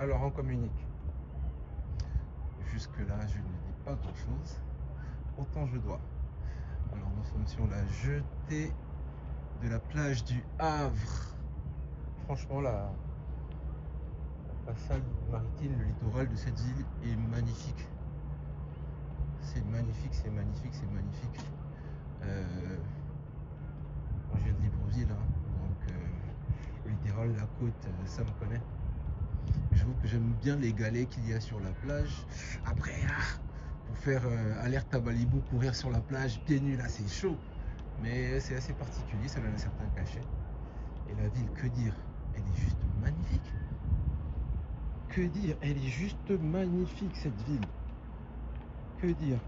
Alors on communique. Jusque là je ne dis pas grand chose, autant je dois. Alors nous sommes sur la jetée de la plage du Havre. Franchement la façade maritime, le littoral de cette ville est magnifique. C'est magnifique, c'est magnifique, c'est magnifique. Moi je viens de Libreville, hein, donc le littoral, la côte, ça me connaît. J'avoue que j'aime bien les galets qu'il y a sur la plage. Après, pour faire alerte à Malibu, courir sur la plage pieds nus, là c'est chaud. Mais c'est assez particulier, ça a un certain cachet. Et la ville, que dire? Elle est juste magnifique. Que dire? Elle est juste magnifique cette ville. Que dire?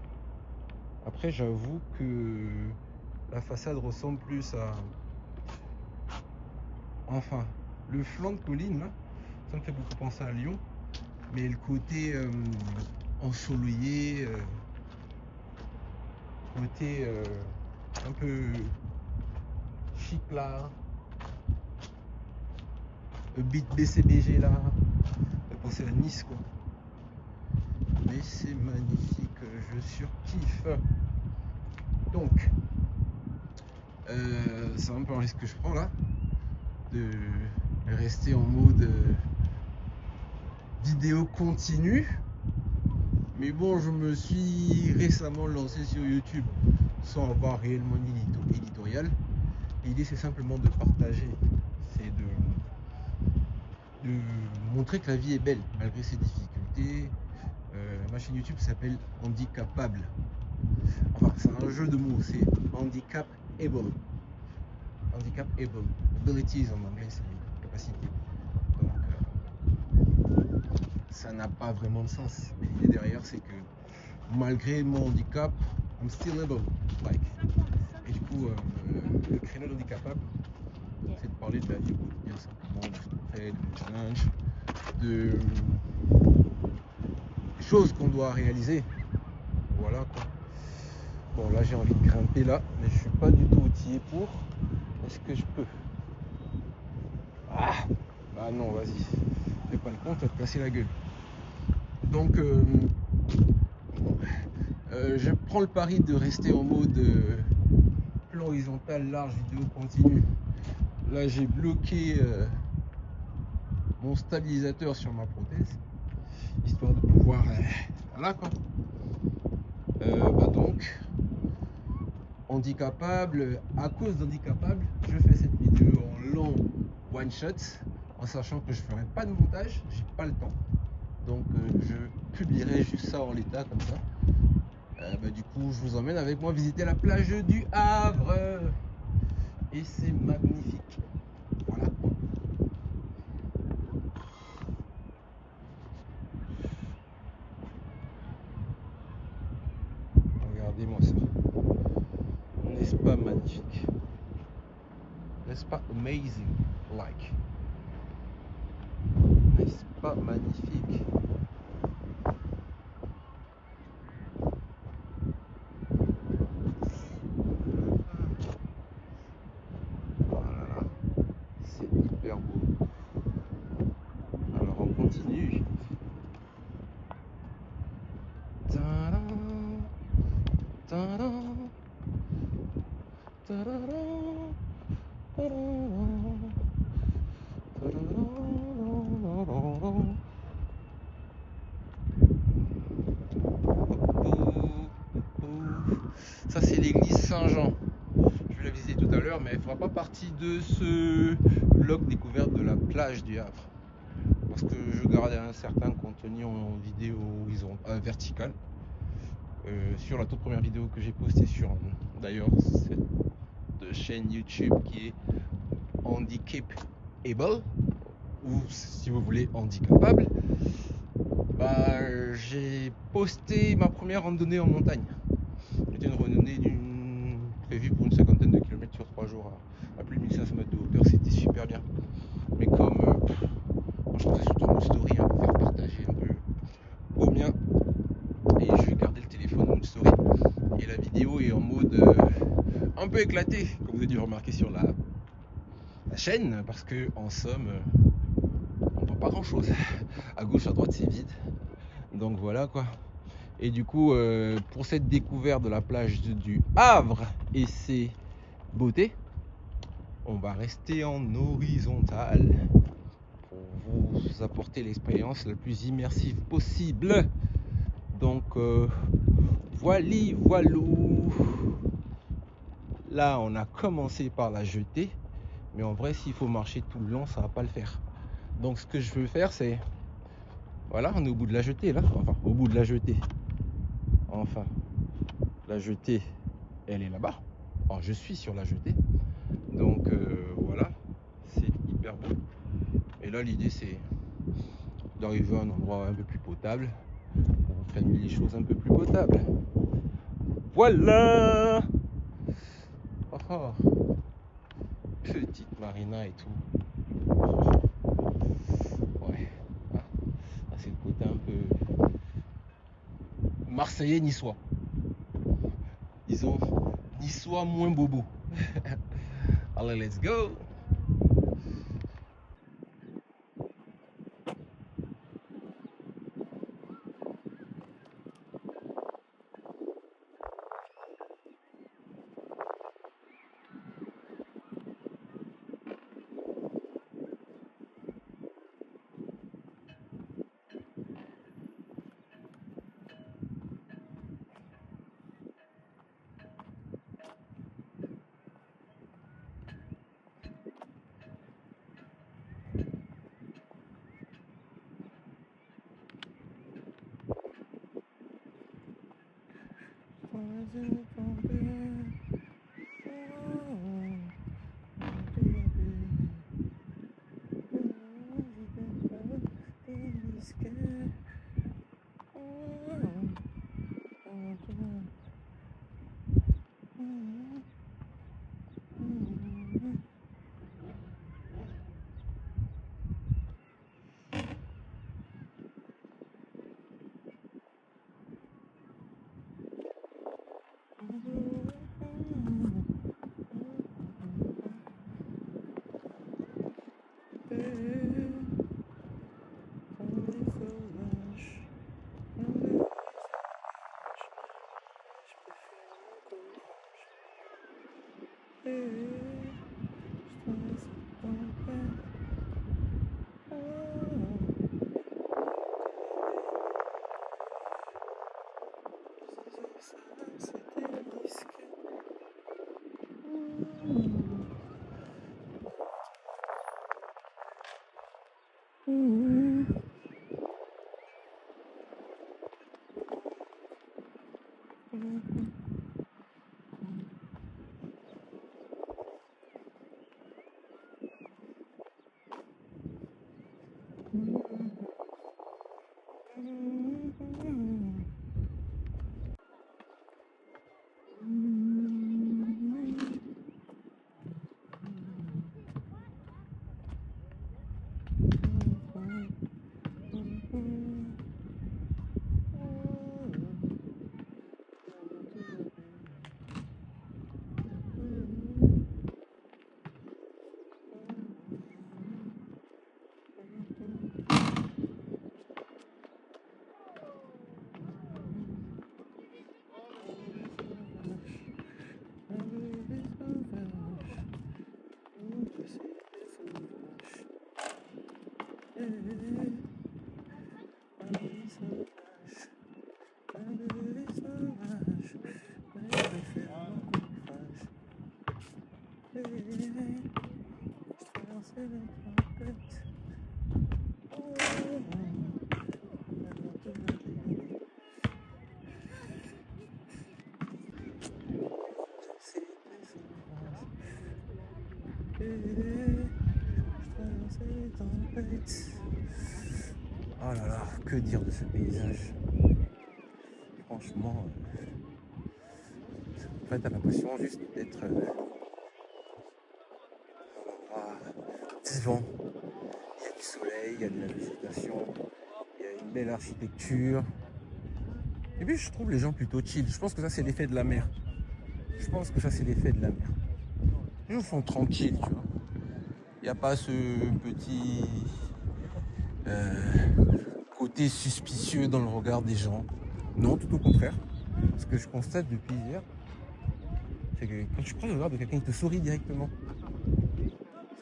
Après, j'avoue que la façade ressemble plus à... Enfin, le flanc de colline, là, ça me fait beaucoup penser à Lyon. Mais le côté ensoleillé, côté un peu chic là, beat BCBG là, ça fait penser à Nice quoi. Mais c'est magnifique, je surkiffe. Donc, c'est un peu un risque que je prends là, de rester en mode vidéo continue. Mais bon, je me suis récemment lancé sur YouTube sans avoir réellement une éditorial. L'idée c'est simplement de partager, c'est de montrer que la vie est belle malgré ses difficultés. Ma chaîne YouTube s'appelle Handicapable. Enfin, c'est un jeu de mots, c'est Handicapable. Handicapable. Abilities en anglais, c'est une capacité. Donc, ça n'a pas vraiment de sens. Mais l'idée derrière, c'est que malgré mon handicap, I'm still able. Like. Et du coup, le créneau d'handicapable, c'est de parler de la vie au quotidien, simplement, de ce qu'on fait, de nos challenges, de choses qu'on doit réaliser. Voilà quoi. Bon, là j'ai envie de grimper là, mais je suis pas du tout outillé pour. Est-ce que je peux? Ah bah non, vas-y. Fais pas le compte, tu vas te casser la gueule. Donc, je prends le pari de rester en mode plan horizontal, large, vidéo continue. Là, j'ai bloqué mon stabilisateur sur ma prothèse, histoire de pouvoir... voilà quoi. Bah donc, handicapable, à cause d'handicapable, je fais cette vidéo en long one shot, en sachant que je ferai pas de montage, j'ai pas le temps. Donc je publierai juste ça en l'état comme ça. Bah, du coup, je vous emmène avec moi visiter la plage du Havre. Et c'est magnifique. Voilà. Regardez-moi ça. N'est-ce pas magnifique? N'est-ce pas amazing? Like. N'est-ce pas magnifique? Voilà. C'est hyper beau. Alors on continue. Tadam, tadam, tadam, tadam, tadam. Ça c'est l'église Saint-Jean. Je vais la visiter tout à l'heure, mais elle ne fera pas partie de ce vlog découverte de la plage du Havre. Parce que je garde un certain contenu en vidéo verticale. Sur la toute première vidéo que j'ai postée sur d'ailleurs cette chaîne YouTube qui est Handicapable, ou si vous voulez handicapable, bah, j'ai posté ma première randonnée en montagne. C'était une randonnée prévue pour une cinquantaine de kilomètres sur 3 jours à plus de 1500 mètres de hauteur. C'était super bien. Mais comme moi je faisais surtout mon story pour faire partager un peu au mien, et je vais garder le téléphone en story. Et la vidéo est en mode un peu éclaté, comme vous avez dû remarquer sur la chaîne, parce que en somme, on ne peut pas grand chose. À gauche, à droite, c'est vide. Donc voilà quoi. Et du coup, pour cette découverte de la plage du Havre et ses beautés, on va rester en horizontal pour vous apporter l'expérience la plus immersive possible. Donc voilou. Là, on a commencé par la jetée, mais en vrai, s'il faut marcher tout le long, ça va pas le faire. Donc ce que je veux faire, c'est, voilà, on est au bout de la jetée là, enfin au bout de la jetée. Enfin, la jetée, elle est là-bas. Alors je suis sur la jetée. Donc voilà, c'est hyper beau. Et là, l'idée, c'est d'arriver à un endroit un peu plus potable pour vous faire les choses un peu plus potables. Voilà. Oh, oh. Petite marina et tout. Ouais. Ah, c'est le côté un peu marseillais niçois. Disons niçois moins bobo. Allez, let's go. Oh là là, que dire de ce paysage? Franchement, en fait, t'as l'impression juste d'être dans l'endroit vivant. Il y a du soleil, il y a de la végétation, il y a une belle architecture. Et puis je trouve les gens plutôt chill. Je pense que ça c'est l'effet de la mer. Je pense que ça c'est l'effet de la mer. Les gens sont tranquilles, tu vois. Il n'y a pas ce petit côté suspicieux dans le regard des gens. Non, tout au contraire. Ce que je constate depuis hier, c'est que quand tu prends le regard de quelqu'un, il te sourit directement.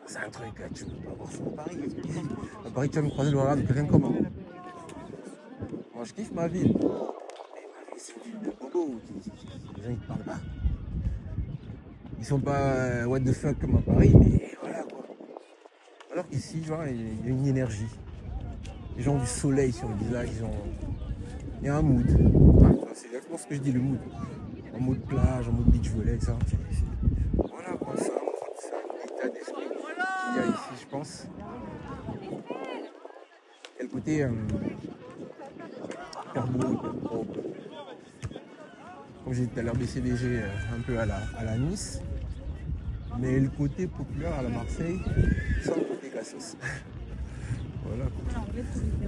C'est un truc que tu ne peux pas voir sur Paris. À Paris, tu vas me croiser le regard de quelqu'un comment? Moi, je kiffe ma ville. Mais ma ville, c'est une ville de bobos. Les gens, ils ne parlent pas. Ils sont pas what the fuck comme à Paris, mais voilà quoi. Alors qu'ici, genre, il y a une énergie. Les gens ont du soleil sur le visage, il y a un mood. Enfin, c'est exactement ce que je dis, le mood. En mode plage, en mode beach volley, ça. Voilà quoi, c'est un état d'esprit qu'il y a ici, je pense. Quel côté hyper beau, hyper propre. Comme j'ai dit tout à l'heure, BCBG un peu à la Nice. Mais le côté populaire à la Marseille, sans le côté cassos. Voilà.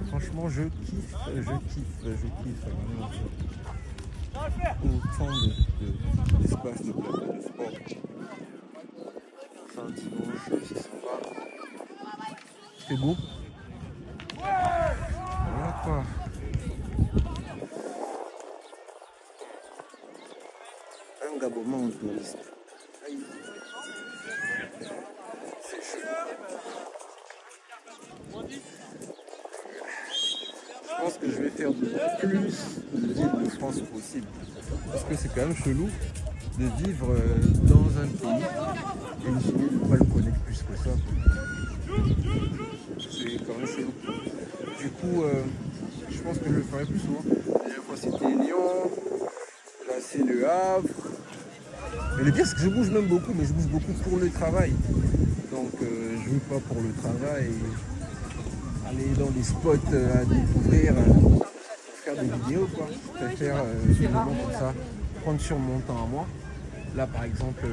Franchement, je kiffe vraiment autant d'espace de plateau de sport. Enfin, dimanche, c'est sympa. C'est beau. Voilà quoi. Un gaboment touriste. C'est chaud. Je pense que je vais faire de plus de villes de France possible. Parce que c'est quand même chelou de vivre dans un pays et de ne pas le connaître plus que ça. C'est quand même chelou. Du coup, je pense que je le ferai plus souvent. La dernière fois c'était Lyon, là c'est le Havre. Mais le pire c'est que je bouge même beaucoup, mais je bouge beaucoup pour le travail. Donc je ne veux pas pour le travail aller dans des spots à découvrir, faire des vidéos quoi. Je préfère des moments comme ça, prendre sur mon temps à moi. Là par exemple,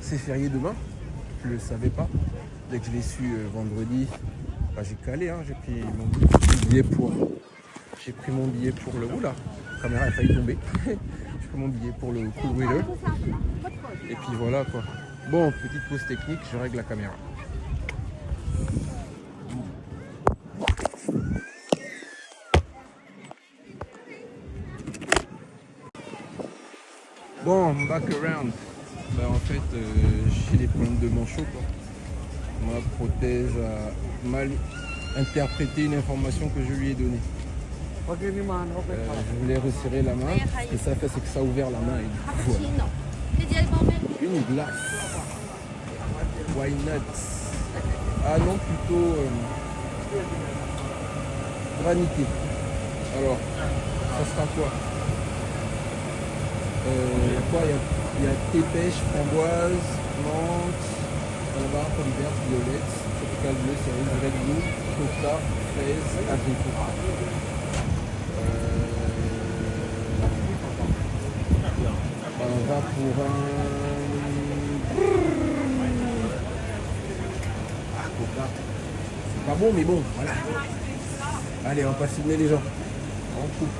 c'est férié demain, je ne le savais pas. Dès que je l'ai su vendredi, bah, j'ai calé, hein, j'ai pris mon billet pour le roue là. La caméra a failli tomber. J'ai pris mon billet pour le cool wheeler. Et puis voilà quoi. Bon, petite pause technique, je règle la caméra. Bon, back around. Bah, en fait, j'ai des problèmes de manchot quoi. Ma prothèse a mal interprété une information que je lui ai donnée. Je voulais resserrer la main. Ce que ça fait, c'est que ça a ouvert la main. Et du coup, voilà. Une glace. Why not? Ah non, plutôt granité. Alors, ça sera quoi? Il y a thé pêche, framboise, menthe, calabar, polybert, violette, tropical bleu, cerise, red blue, coca, fraise, abricot. On va pour un... Ah, coca. C'est pas bon, mais bon, voilà. Allez, on va pas filmer les gens. On coupe.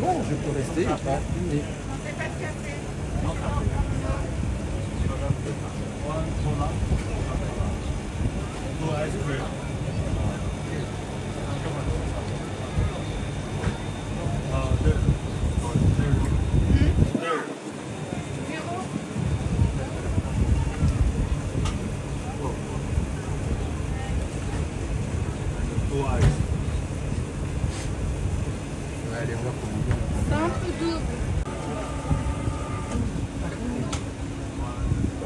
Non, je peux rester et pas filmer. Allez, on va pour Simple, double.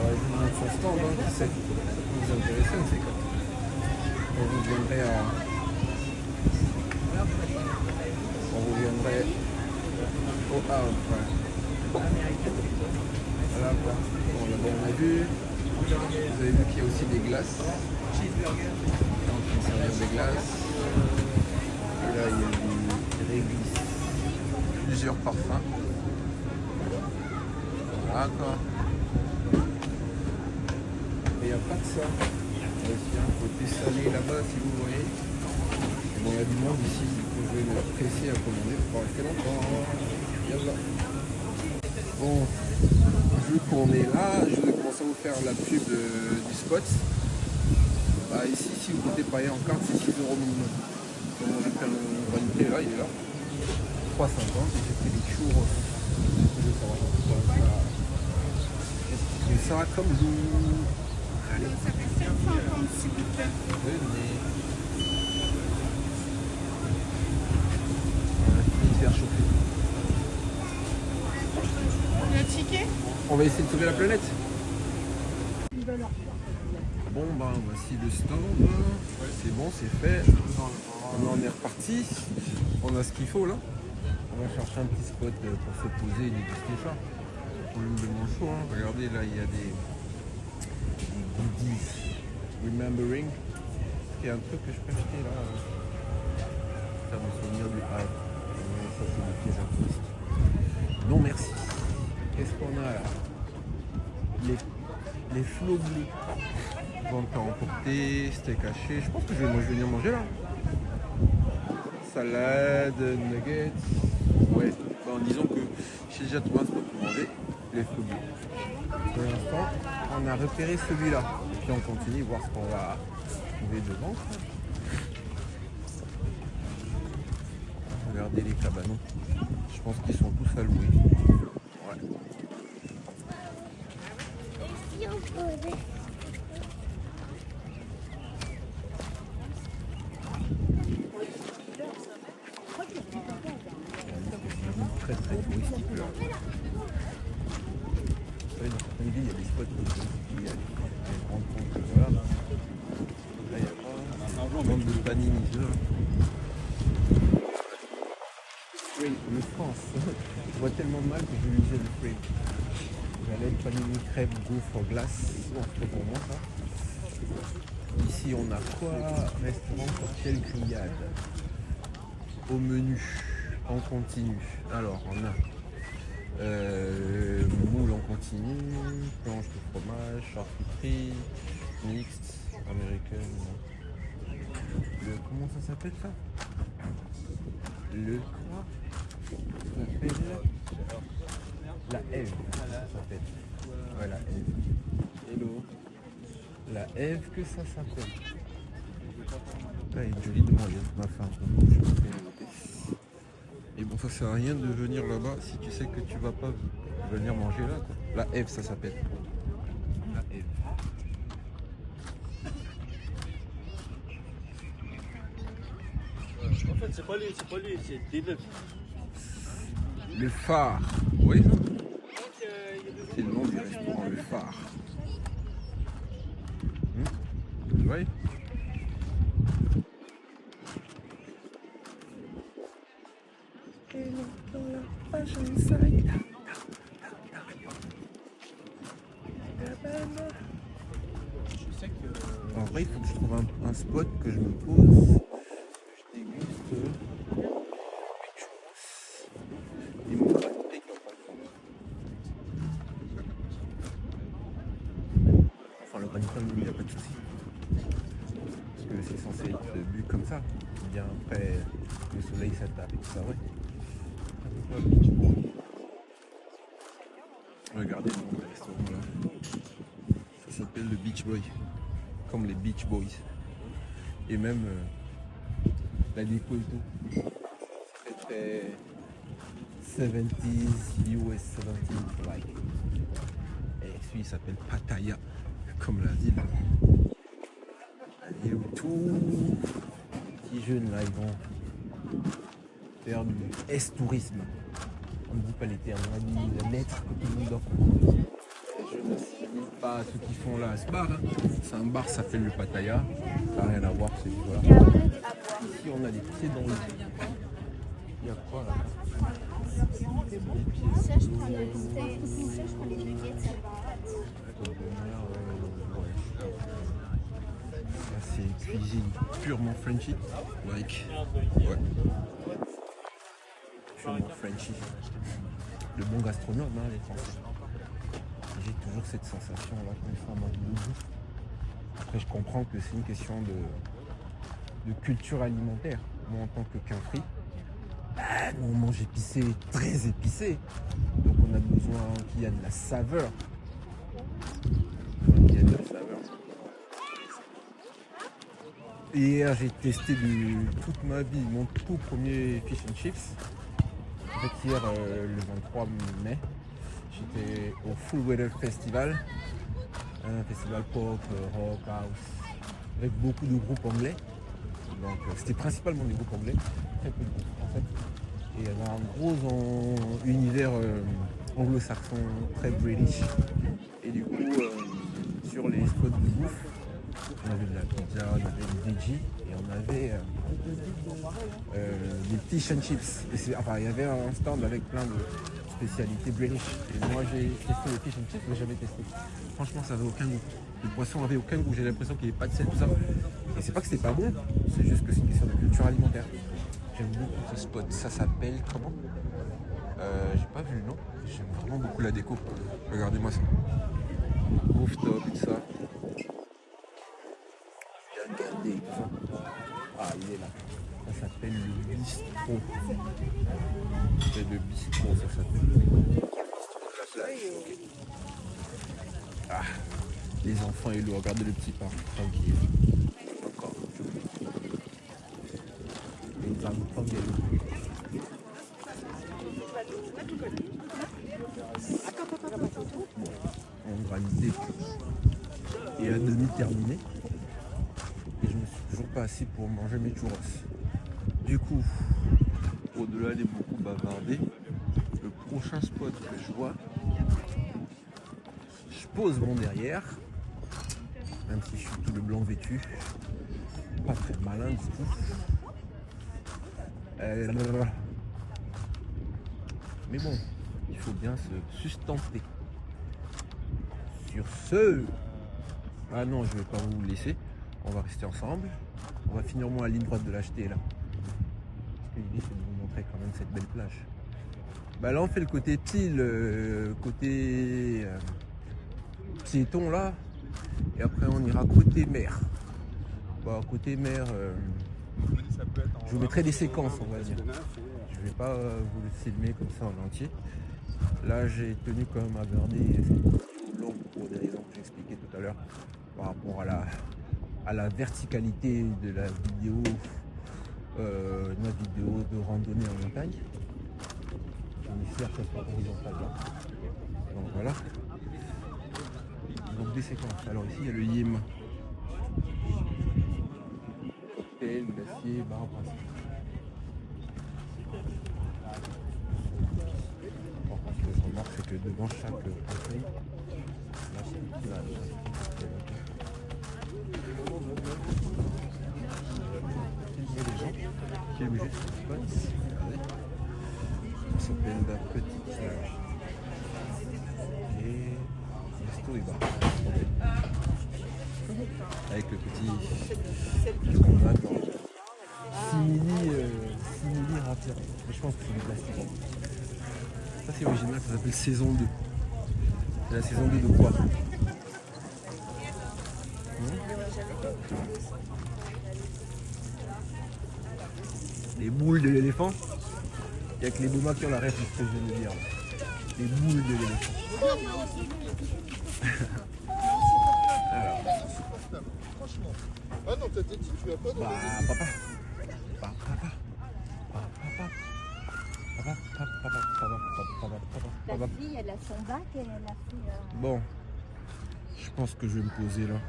je vous montre son stand, hein, qui sait. Ça peut vous intéresser, c'est quoi. On reviendrait au Havre. Voilà quoi. Bon, là-bas on a vu. Vous avez vu qu'il y a aussi des glaces. Là, on peut servir des glaces. Et là il y a des réglisse. Plusieurs parfums. Voilà quoi. Mais il n'y a pas que ça. Il y a aussi un côté salé là-bas si vous voyez. Et bon, il y a du monde ici, du coup je vais me presser à commander pour rester longtemps. Yallah. Bon, vu qu'on est là, je vais commencer à vous faire la pub du spot. Bah, ici, si vous comptez payer en carte, c'est 6 € minimum. Donc, moi, je prends le vanité là, il est là. 3,50 et j'ai pris des churros. Je vais savoir ça comme vous. Allez. Ça fait 750 s'il vous plaît. Venez. On va essayer de faire chauffer. Le ticket? On va essayer de sauver la planète. Bon, ben voici le stand. C'est bon, c'est fait. On en est reparti. On a ce qu'il faut là. On va chercher un petit spot pour se poser et déguster ça. Pour le manchot, hein. Regardez là, il y a des goodies. Remembering. Il y a un truc que je peux acheter là. Faire me souvenir du Havre. Ça, c'est des pièges à touristes. Non, merci. Qu'est-ce qu'on a là? Les flots bleus. Vente à emporter, steak haché. Je pense que je vais venir manger là. Salade, nuggets. Ouais, bon, disons que j'ai déjà trouvé un spot pour manger. Les flots bleus. Pour l'instant, on a repéré celui-là. Et puis on continue voir ce qu'on va trouver devant. Regardez les cabanons. Je pense qu'ils sont tous alloués. Ouais. Très très touristique là. Vous savez, dans certaines villes, il y a des spots où il y a des grandes comptes. Voilà. Là, il y a pas. Vente de panini là. Oui, le France. Je vois tellement mal que je lisais le frame. J'allais le panini crêpe gaufre glace. Bon, c'est pour moi ça. Ici on a quoi? Restaurant cocktail grillade. Au menu, en continu. Alors on a moule en continu, planche de fromage, charcuterie, mixte, américaine. Comment ça s'appelle ça? Le quoi? Ça s'appelle la Ève. Ça s'appelle. Ouais, la Ève. Hello. La Ève que ça s'appelle. Là, il est joli de manger. Ma faim. Et bon, ça sert à rien de venir là-bas si tu sais que tu vas pas venir manger là, quoi. La Ève, ça s'appelle. La Ève. En fait, c'est pas lui, c'est des neufs. Le phare. Oui. C'est le nom du restaurant, le phare. Oui. Je sais que. En vrai, il faut que je trouve un spot que je me pose, que je déguste. Et mon frère, enfin, le panicum, il n'y a pas de souci. Parce que c'est censé être bu comme ça. Bien après, le soleil s'attaque et tout ça, ouais. Regardez le nom du restaurant là. Ça s'appelle le Beach Boy. Comme les Beach Boys. Et même la déco et tout. Très très 70s, US 70s like. Et celui il s'appelle Pattaya. Comme la ville. Et tout petits jeunes là ils vont faire du S-tourisme. On ne dit pas les termes, on dit la lettre que tout le monde doit comprendre. Je n'assimile pas ceux qui font là ce bar. Hein. C'est un bar, ça s'appelle le Pattaya. Ça n'a rien à voir, c'est voilà. Ici on a des pieds dans le lit. Il y a quoi là? Des pieds. C'est cuisine purement Frenchy. Like. Ouais. Purement Frenchy. Le bon gastronome, hein, les Français. J'ai toujours cette sensation là comme ça en mode goût. Après je comprends que c'est une question de culture alimentaire. Moi en tant que quinfri, nous on mange épicé, très épicé. Donc on a besoin qu'il y ait de la saveur. Il y a de la saveur. Hier, j'ai testé toute ma vie mon tout premier fish and chips. En fait, hier, le 23 mai, j'étais au Full Weather Festival, un festival pop, rock, house, avec beaucoup de groupes anglais. Donc, c'était principalement des groupes anglais, très peu de groupes en fait. Et il y avait un gros univers anglo-saxon, très british. Et du coup, sur les spots de bouffe, on avait de la pizza, on avait du veggie et on avait des fish and chips. Enfin, il y avait un stand avec plein de spécialités british. Et moi, j'ai testé les fish and chips, mais j'avais testé. Franchement, ça avait aucun goût. Le poisson avait aucun goût. J'ai l'impression qu'il n'y avait pas de sel, tout ça. Et c'est pas que c'était pas bon, c'est juste que c'est une question de culture alimentaire. J'aime beaucoup ce spot. Ça s'appelle comment? J'ai pas vu le nom. J'aime vraiment beaucoup la déco. Regardez-moi ça. Rooftop et tout ça. Regardez tout ça. Ah, il est là. Ça s'appelle le bistrot. C'est le bistrot, ça s'appelle. Ah, les enfants et l'eau. Regardez le petit parc. Tranquille. Encore. Les enfants et l'eau. En granité et à demi terminé et je me suis toujours pas assis pour manger mes churros. Du coup, au-delà des beaucoup bavardés, le prochain spot que je vois, je pose mon derrière, même si je suis tout le blanc vêtu, pas très malin du tout. Mais bon, il faut bien se sustenter. Sur ce, ah non, je vais pas vous laisser, on va rester ensemble. On va finir moins à la ligne droite de l'acheter là. Parce que l'idée c'est de vous montrer quand même cette belle plage. Bah là on fait le côté pile, côté piéton là. Et après on ira côté mer. Bah, côté mer, je vous mettrai des séquences on va dire. Je vais pas vous le filmer comme ça en entier. Là j'ai tenu quand même à garder cette vidéo longue pour des raisons que j'ai expliquées tout à l'heure par rapport à la verticalité de la vidéo, notre vidéo de randonnée en montagne. J'espère que ça soit horizontal là. Donc voilà. Donc des séquences. Alors ici il y a le Yim. Cocktail, glacier, bar à brasserie. Par contre, ce que je remarque, c'est que devant chaque conseil, là c'est une plage. Il y a des gens qui aiment juste ce spot. Regardez. Ça s'appelle la petite plage. Et resto et bar. Avec le petit qu'on a dans simili rapide. Mais je pense que c'est du plastique. Ça c'est original, ça s'appelle saison 2. C'est la saison 2 de quoi? Les boules de l'éléphant. Il n'y a que les bomas qui ont la rêve de ce que je viens de dire. Les boules de l'éléphant. Alors. Ah non, t'as dit que tu as pas dans les Papa. La fille, elle a son bac et elle a fait... Bon, je pense que je vais me poser là.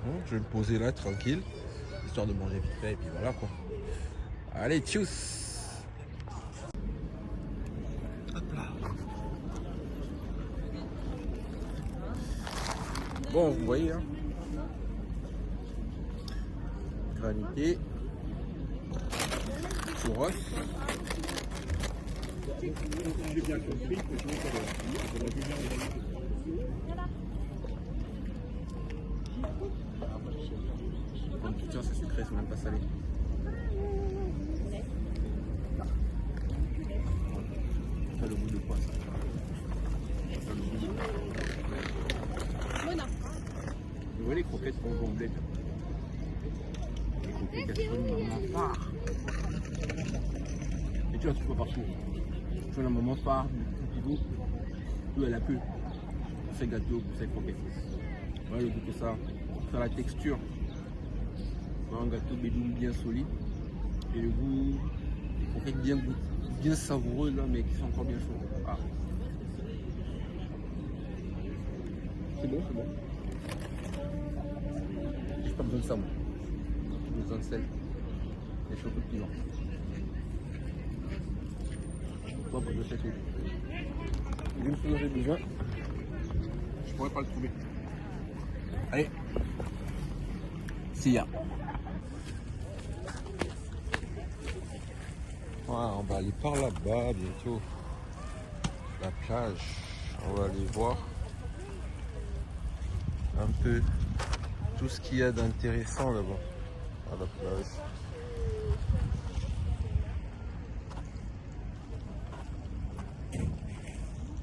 Bon, je vais me poser là, tranquille, histoire de manger vite fait et puis voilà quoi. Allez, tchuss. Hop là. Bon, vous voyez, hein. Granité. Churros. J'ai bien compris que je Comme tu tiens, c'est sucré, c'est même pas salé. Ça a le goût de quoi ça? Ça a le goût de quoi? Vous voyez les croquettes qu'on blé? Les croquettes qu'elles font un moment phare. Et tu vois, tu peux partout. Tu vois, un moment phare, du pivot, tout à la queue. C'est gâteau, c'est croquettes. Voilà le goût que ça. faire la texture. Un gâteau bédoum bien solide. Et le goût, en fait, bien savoureux là, mais qui sont encore bien chaud. Ah. C'est bon, c'est bon. J'ai pas besoin de ça, moi. J'ai besoin de sel. Et chaud de piment. Moi, je sais tout. Une chose j'ai besoin, je pourrais pas le trouver. Allez, s'il y a. On va aller par là-bas bientôt. La plage, on va aller voir un peu tout ce qu'il y a d'intéressant là-bas à la plage.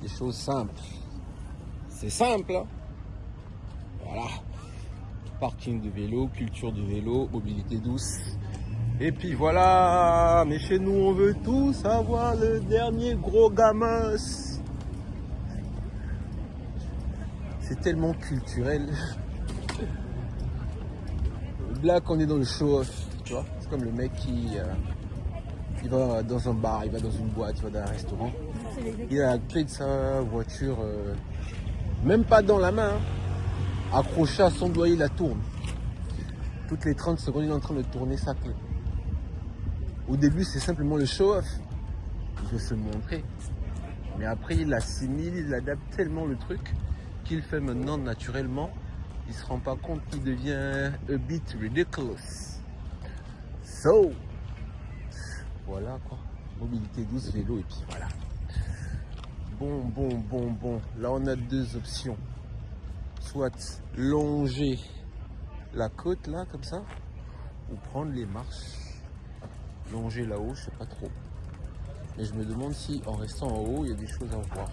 Des choses simples. C'est simple, hein? Voilà. Parking de vélo, culture de vélo, mobilité douce. Et puis voilà, mais chez nous on veut tous avoir le dernier gros gamos. C'est tellement culturel. Là qu'on est dans le show-off, tu vois. C'est comme le mec qui il va dans un bar, il va dans une boîte, il va dans un restaurant. Il a la clé de sa voiture, même pas dans la main, hein, accroché à son doigt, il la tourne. Toutes les 30 secondes, il est en train de tourner sa clé. Au début, c'est simplement le show-off. Il veut se montrer. Mais après, il assimile, il adapte tellement le truc qu'il fait maintenant naturellement. Il se rend pas compte qu'il devient a bit ridiculous. So, voilà quoi. Mobilité douce, vélo et puis voilà. Bon. Là, on a deux options. Soit longer la côte là, comme ça, ou prendre les marches. Longer là-haut, je sais pas trop. Mais je me demande si en restant en haut, il y a des choses à voir.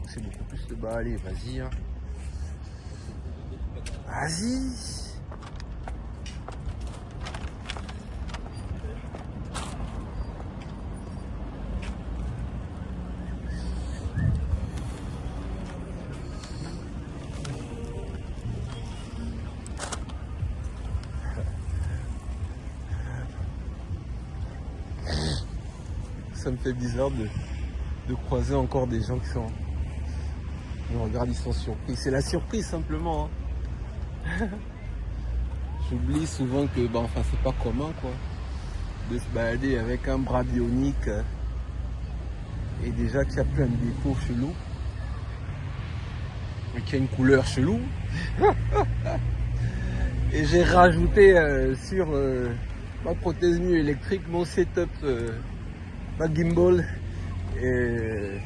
C'est beaucoup plus le bas. Allez, vas-y. Hein. Vas-y. Ça me fait bizarre de croiser encore des gens qui sont... me regardent, ils sont surpris. C'est la surprise simplement. Hein. J'oublie souvent que enfin, c'est pas commun quoi, de se balader avec un bras bionique et déjà qu'il y a plein de défauts chelous et qu'il y a une couleur chelou. Et j'ai rajouté sur ma prothèse nu électrique mon setup, ma gimbal et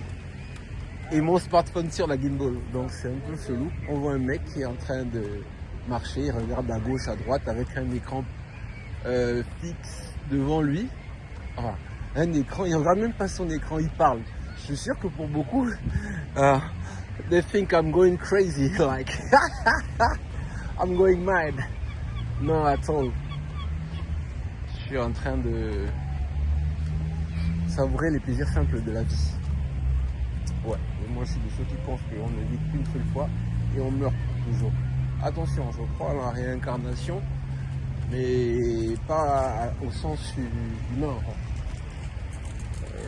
mon smartphone sur la gimbal. Donc c'est un peu chelou. On voit un mec qui est en train de marcher, il regarde à gauche, à droite avec un écran fixe devant lui. Enfin, un écran, il ne regarde même pas son écran, il parle. Je suis sûr que pour beaucoup, they think I'm going crazy, like I'm going mad. Non, at all. Je suis en train de savourer les plaisirs simples de la vie. Ouais, et moi je suis de ceux qui pensent qu'on ne vit qu'une seule fois et on meurt toujours. Attention, je crois à la réincarnation, mais pas au sens humain.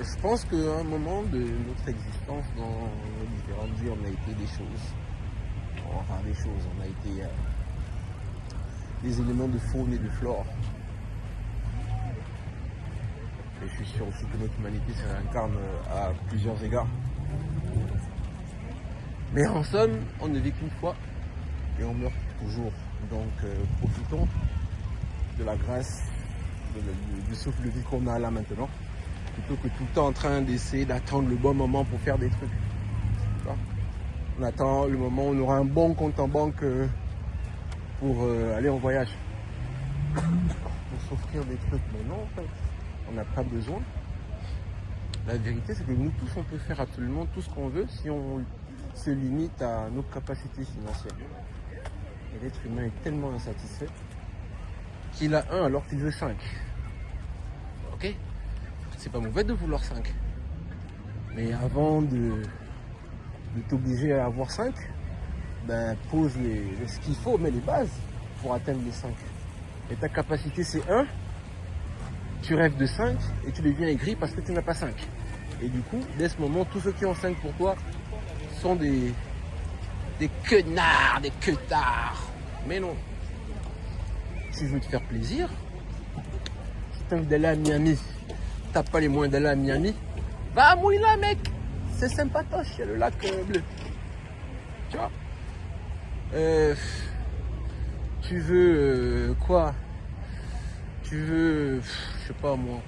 Je pense qu'à un moment de notre existence, dans nos différentes vies, on a été des choses. Enfin des choses, on a été des éléments de faune et de flore. Et je suis sûr aussi que notre humanité se réincarne à plusieurs égards. Mais en somme, on ne vit qu'une fois et on meurt toujours. Donc profitons de la grâce, du souffle de vie qu'on a là maintenant, plutôt que tout le temps en train d'essayer d'attendre le bon moment pour faire des trucs. On attend le moment où on aura un bon compte en banque pour aller en voyage, pour s'offrir des trucs. Mais non, en fait, on n'a pas besoin. La vérité, c'est que nous tous, on peut faire absolument tout ce qu'on veut si on se limite à nos capacités financières. Et l'être humain est tellement insatisfait qu'il a 1 alors qu'il veut 5. Ok? C'est pas mauvais de vouloir 5. Mais avant de t'obliger à avoir 5, ben, pose ce qu'il faut, mais les bases pour atteindre les 5. Et ta capacité c'est 1, tu rêves de 5 et tu deviens aigri parce que tu n'as pas 5. Et du coup, dès ce moment, tous ceux qui ont 5 pour toi sont des quenards, des queutards. Mais non. Si tu veux te faire plaisir, si tu as envie d'aller à Miami, t'as pas les moyens d'aller à Miami, va à Mouila, mec. C'est sympatoche, il y a le lac bleu. Tu vois. Tu veux quoi? Tu veux, je sais pas moi.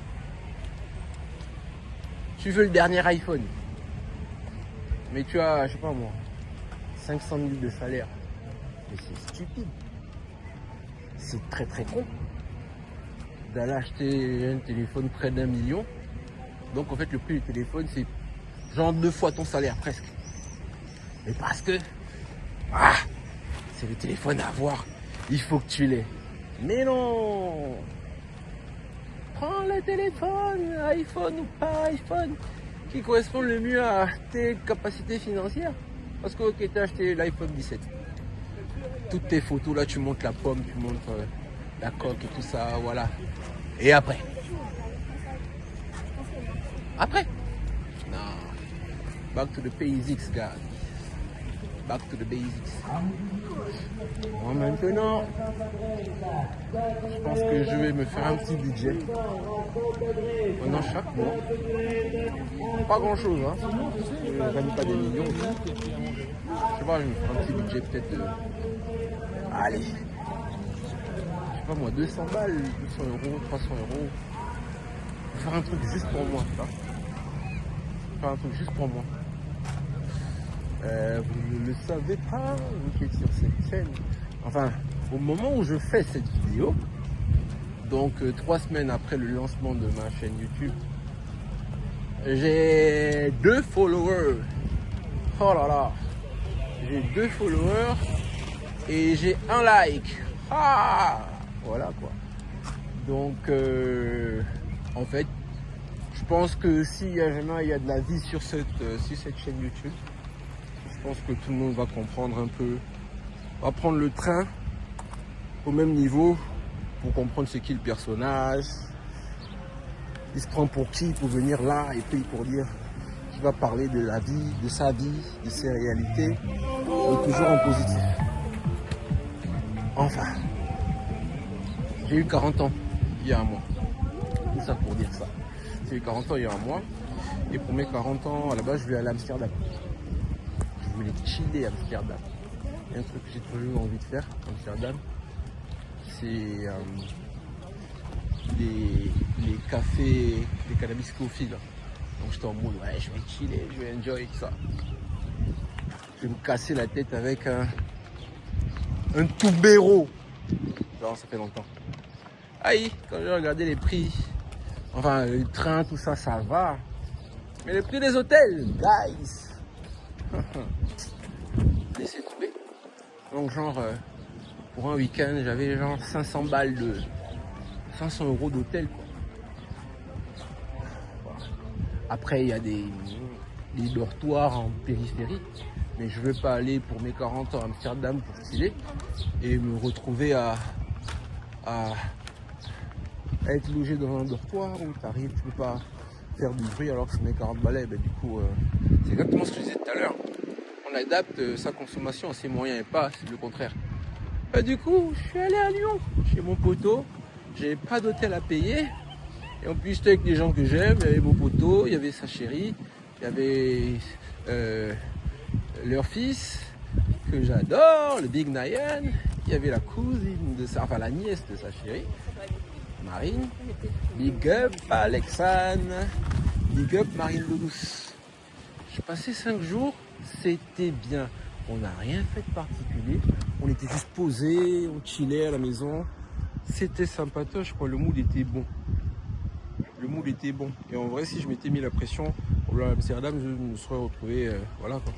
Tu veux le dernier iPhone. Mais tu as, je sais pas moi, 500 000 de salaire. Mais c'est stupide. C'est très très con d'aller acheter un téléphone près d'1 million. Donc en fait le prix du téléphone c'est genre 2 fois ton salaire presque. Mais parce que c'est le téléphone à avoir, il faut que tu l'aies. Mais non, prends le téléphone, iPhone ou pas iPhone, qui correspond le mieux à tes capacités financières. Parce que ok, tu as acheté l'iPhone 17. Toutes tes photos là, tu montres la pomme, tu montres la coque et tout ça, voilà. Et après? Après? Non. Back to the basics, guys. Back to the basics. Bon, maintenant, je pense que je vais me faire un petit budget. Maintenant, chaque mois. Pas grand chose, hein. Je gagne pas des millions. Je sais pas, je vais me faire un petit budget peut-être de... Allez. Je sais pas moi, 200 balles, 200 euros, 300 euros. Faire un truc juste pour moi, ça. Faire un truc juste pour moi. Vous ne le savez pas, vous qui êtes sur cette chaîne. Enfin, au moment où je fais cette vidéo, donc 3 semaines après le lancement de ma chaîne YouTube, j'ai 2 followers. Oh là là, j'ai 2 followers et j'ai 1 like. Ah, voilà quoi. Donc, en fait, je pense que si jamais il y a de la vie sur cette chaîne YouTube, je pense que tout le monde va comprendre un peu, va prendre le train au même niveau pour comprendre ce qu'est le personnage. Il se prend pour qui pour venir là et puis pour dire qu'il va parler de la vie, de sa vie, de ses réalités, et toujours en positif. Enfin, j'ai eu 40 ans il y a un mois. Tout ça pour dire ça. J'ai eu 40 ans il y a un mois. Et pour mes 40 ans, à la base, je vais aller à Amsterdam. Je voulais chiller à Amsterdam. Il y a un truc que j'ai toujours envie de faire à Amsterdam. C'est les cafés, les cannabis coffee là. Donc j'étais en mode, ouais, je vais chiller, je vais enjoy ça. Je vais me casser la tête avec un Tubero. Non, ça fait longtemps. Aïe, quand j'ai regardé les prix, enfin le train, tout ça, ça va. Mais le prix des hôtels, guys. Laissez tomber. Donc genre, pour un week-end, j'avais genre 500 balles de 500 euros d'hôtel quoi. Après il y a des dortoirs en périphérie, mais je veux pas aller pour mes 40 ans à Amsterdam pour chiller et me retrouver à être logé dans un dortoir où tu arrives, tu peux pas faire du bruit alors que c'est mes 40 balais. Ben, du coup, c'est exactement ce que je disais tout à l'heure. On adapte sa consommation à ses moyens et pas le contraire. Ben, du coup, je suis allé à Lyon chez mon poteau. J'avais pas d'hôtel à payer. Et en plus, j'étais avec des gens que j'aime. Il y avait mon poteau, il y avait sa chérie, il y avait leur fils que j'adore, le Big Nayan. Il y avait la cousine de sa, enfin la nièce de sa chérie, Marine. Big up Alexandre. Big up Marine Douce. J'ai passé 5 jours, c'était bien. On n'a rien fait de particulier. On était juste posés, on chillait à la maison. C'était sympatoche, quoi. Le mood était bon. Le mood était bon. Et en vrai, si je m'étais mis la pression pour aller à Amsterdam, je me serais retrouvé. Voilà quoi.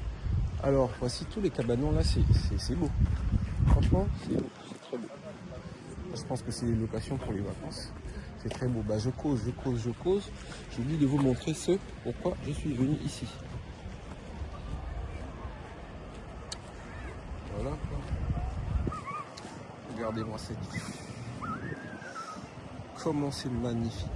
Alors, voici tous les cabanons là, c'est beau. Franchement, c'est beau, c'est très beau. Je pense que c'est des locations pour les vacances. C'est très beau. Bah, je cause. J'ai oublié de vous montrer pourquoi je suis venu ici. Regardez-moi cette vue. Comment c'est magnifique.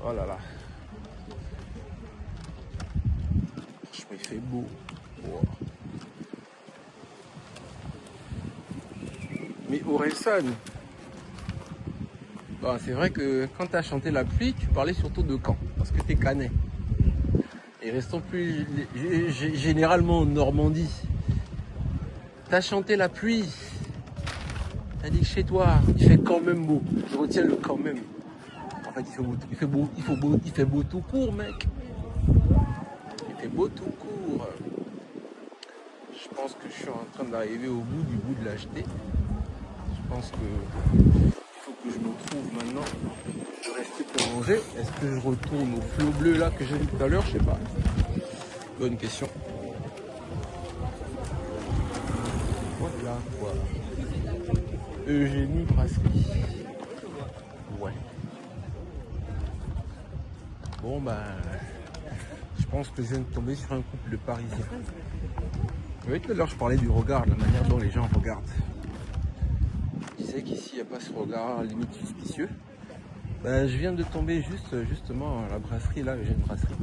Oh là là. Franchement, il fait beau. Wow. Mais Orelsan, bon, c'est vrai que quand tu as chanté la pluie, tu parlais surtout de Caen, parce que tu es canet. Et restons plus généralement en Normandie. Tu as chanté la pluie. Tu as dit que chez toi, il fait quand même beau. Je retiens le quand même. En fait, il fait beau tout court, mec. Il fait beau tout court. Je pense que je suis en train d'arriver au bout du bout de l'acheter. Je pense que il faut que je me trouve maintenant. Je reste pour manger. Est-ce que je retourne au flot bleu là que j'ai vu tout à l'heure? Je sais pas. Bonne question. Voilà quoi. Eugénie Brasserie. Ouais. Bon ben, je pense que je viens de tomber sur un couple de Parisiens. Vous voyez, tout à l'heure je parlais du regard, de la manière dont les gens regardent. Je disais qu'ici il n'y a pas ce regard limite suspicieux. Ben, je viens de tomber justement à la brasserie là, j'ai une brasserie.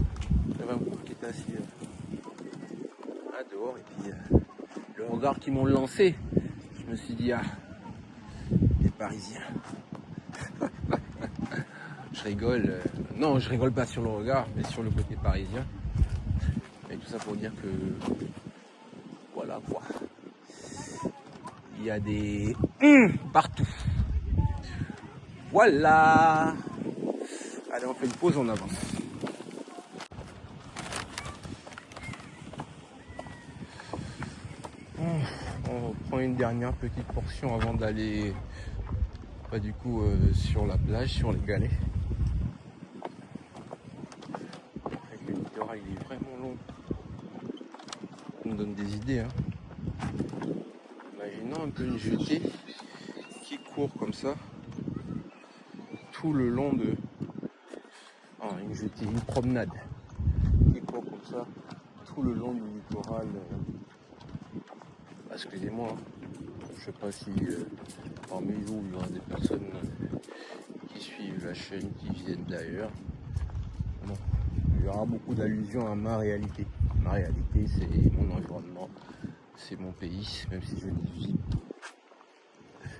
Il y avait un couple qui était assis dehors et puis le regard qu'ils m'ont lancé, je me suis dit ah, les Parisiens. Je rigole. Non, je rigole pas sur le regard, mais sur le côté parisien. Et tout ça pour dire que voilà quoi. Il y a des partout. Voilà. Allez, on fait une pause, on avance. On reprend une dernière petite portion avant d'aller du coup sur la plage, sur les galets. Le littoral il est vraiment long. Ça nous donne des idées. Hein. Imaginons un peu une jetée qui court comme ça tout le long de une jetée, une promenade qui court comme ça tout le long du littoral. Excusez-moi, je sais pas si parmi vous il y aura des personnes qui suivent la chaîne qui viennent d'ailleurs. Bon, il y aura beaucoup d'allusions à ma réalité. Ma réalité, c'est mon environnement, c'est mon pays, même si je n'y vis.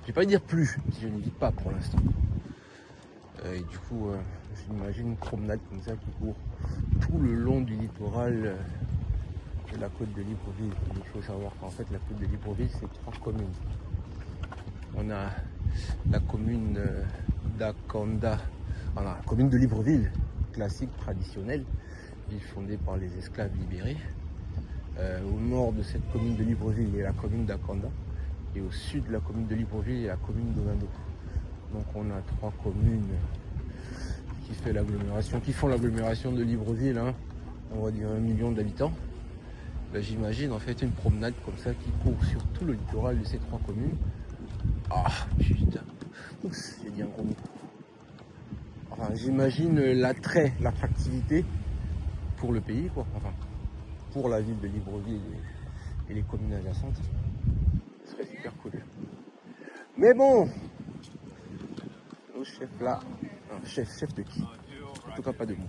Je vais pas dire plus, si je n'y vis pas pour l'instant. Et du coup, j'imagine une promenade comme ça qui court tout le long du littoral de la côte de Libreville. Il faut savoir qu'en fait, la côte de Libreville, c'est 3 communes. On a la commune d'Akanda, la commune de Libreville, classique, traditionnelle, ville fondée par les esclaves libérés. Au nord de cette commune de Libreville, il y a la commune d'Akanda. Et au sud de la commune de Libreville, il y a la commune d'Ovando. Donc on a 3 communes qui font l'agglomération de Libreville, hein. On va dire 1 million d'habitants. Là, j'imagine en fait une promenade comme ça qui court sur tout le littoral de ces 3 communes. Ah putain, j'ai dit un gros mot. Enfin, j'imagine l'attrait, l'attractivité pour le pays, quoi. Enfin, pour la ville de Libreville et les communes adjacentes. Ce serait super cool. Mais bon, nos chefs là, chef de qui? En tout cas pas de moi.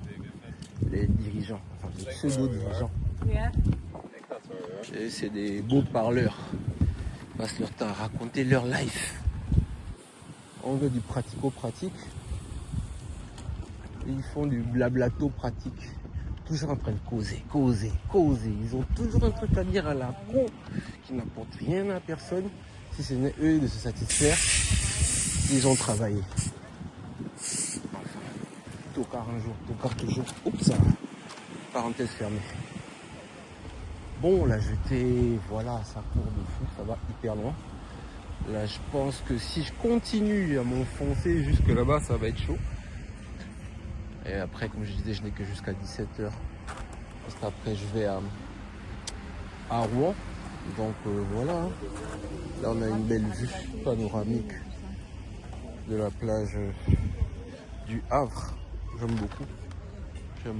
Les dirigeants, enfin les pseudo-dirigeants. Et c'est des beaux parleurs. Ils passent leur temps à raconter leur life. On veut du pratico-pratique. Ils font du blablato pratique. Toujours en train de causer. Ils ont toujours un truc à dire à la con qui n'apporte rien à personne. Si ce n'est eux de se satisfaire, ils ont travaillé. Enfin, tocard un jour, tocard toujours. Oups, ça. Parenthèse fermée. Bon, la jetée, voilà, ça court de fou, ça va hyper loin. Là, je pense que si je continue à m'enfoncer jusque là-bas, ça va être chaud. Et après, comme je disais, je n'ai que jusqu'à 17h. Parce qu'après, je vais à Rouen. Donc voilà, hein. Là on a une belle vue panoramique de la plage du Havre. J'aime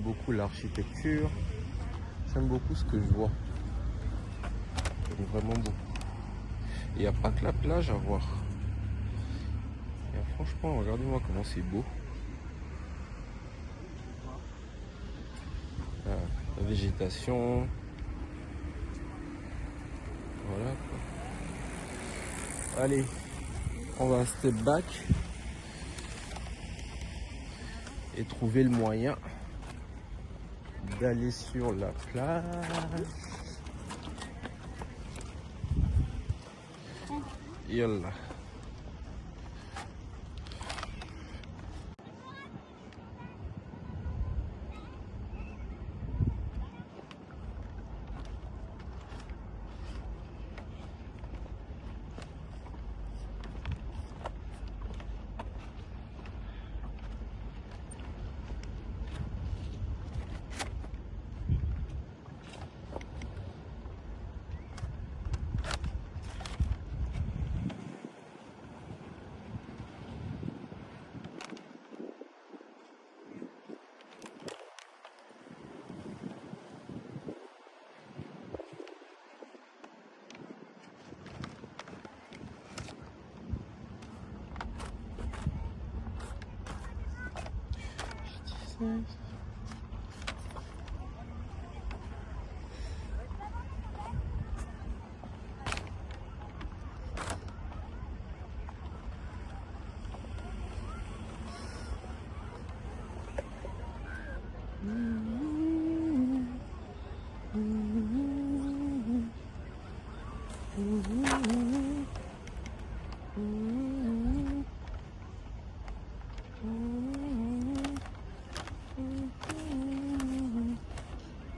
beaucoup l'architecture, j'aime beaucoup ce que je vois, j'aime vraiment beaucoup. Il n'y a pas que la plage à voir. Et franchement, regardez-moi comment c'est beau. La végétation. Voilà quoi. Allez, on va step back et trouver le moyen d'aller sur la plage. Yallah.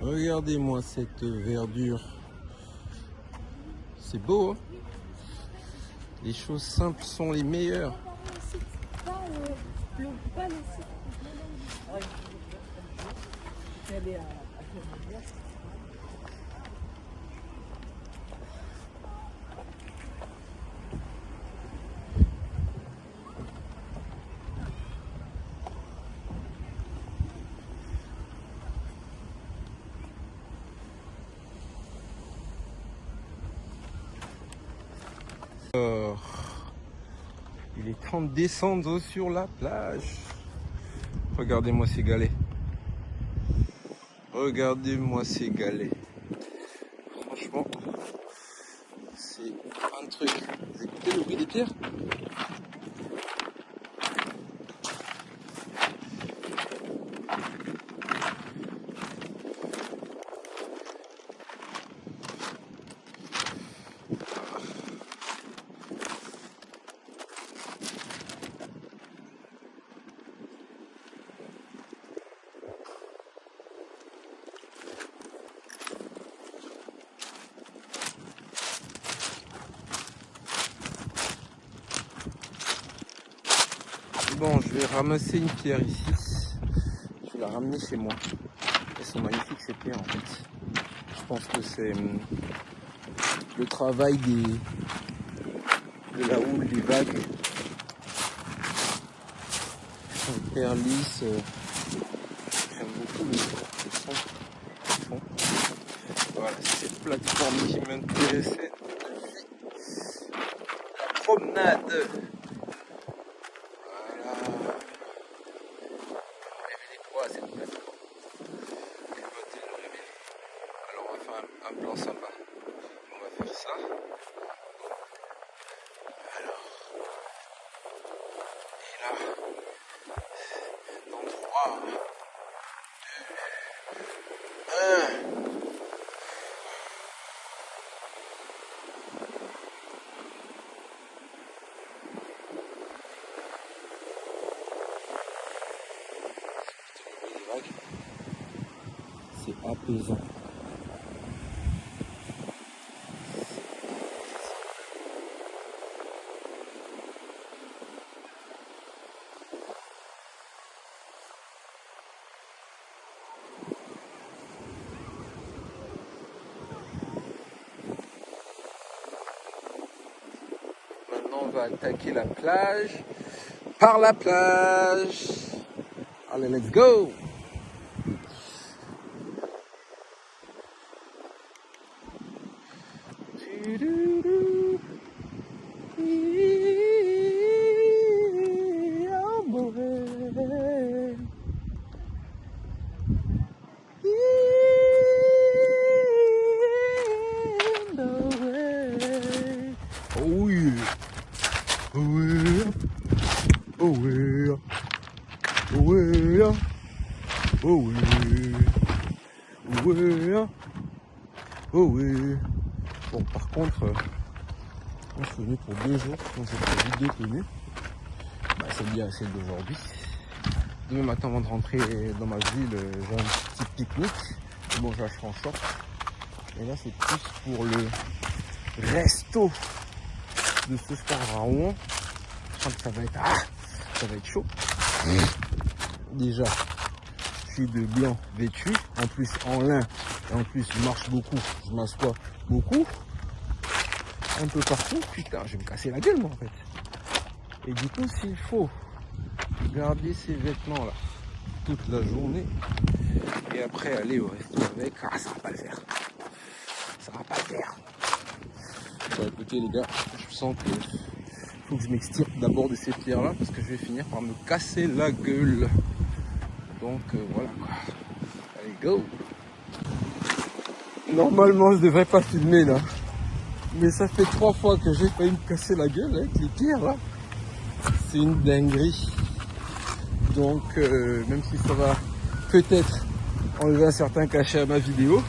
Regardez-moi cette verdure. C'est beau, hein? Les choses simples sont les meilleures. Il est temps de descendre sur la plage. Regardez-moi ces galets. Regardez-moi ces galets. Franchement, c'est un truc. Vous écoutez le bruit des pierres? Bon, je vais ramasser une pierre ici. Je vais la ramener chez moi. Elles sont magnifiques ces pierres en fait. Je pense que c'est le travail de la houle, des vagues. Une pierre lisse. J'aime beaucoup le son. Voilà, c'est cette plateforme qui m'intéressait. La promenade. Cette plateforme. Elle va-t-elle le révéler? Alors on va faire un plan sympa. On va faire ça. Alors. Et là. Dans 3, 2, 1. C'est apaisant. on va attaquer la plage par la plage. Allez, let's go! Oh yeah. Oh yeah. Oh yeah. Oh yeah. Oh yeah. Oh yeah. Oh yeah. Bon, par contre, moi je suis venu pour 2 jours, donc j'ai prévu 2 tenues. Bah, c'est bien celle d'aujourd'hui. Demain matin avant de rentrer dans ma ville, j'ai un petit pique-nique. Bon, je serai en short. Et là c'est plus pour le resto de ce soir à Rouen. Je sens que ça va être chaud. Déjà, je suis de blanc vêtu, en plus en lin, et en plus je marche beaucoup, je m'assois beaucoup, un peu partout. Putain, je vais me casser la gueule moi en fait. Et du coup, s'il faut garder ces vêtements là toute la journée et après aller au resto avec, ça va pas le faire. Ça va pas le faire. Bah, écoutez les gars, je sens que faut que je m'extirpe d'abord de ces pierres là parce que je vais finir par me casser la gueule. Donc voilà quoi. Allez go. Normalement je devrais pas filmer là, mais ça fait 3 fois que j'ai failli me casser la gueule avec les pierres là. C'est une dinguerie. Donc même si ça va peut-être enlever un certain cachet à ma vidéo,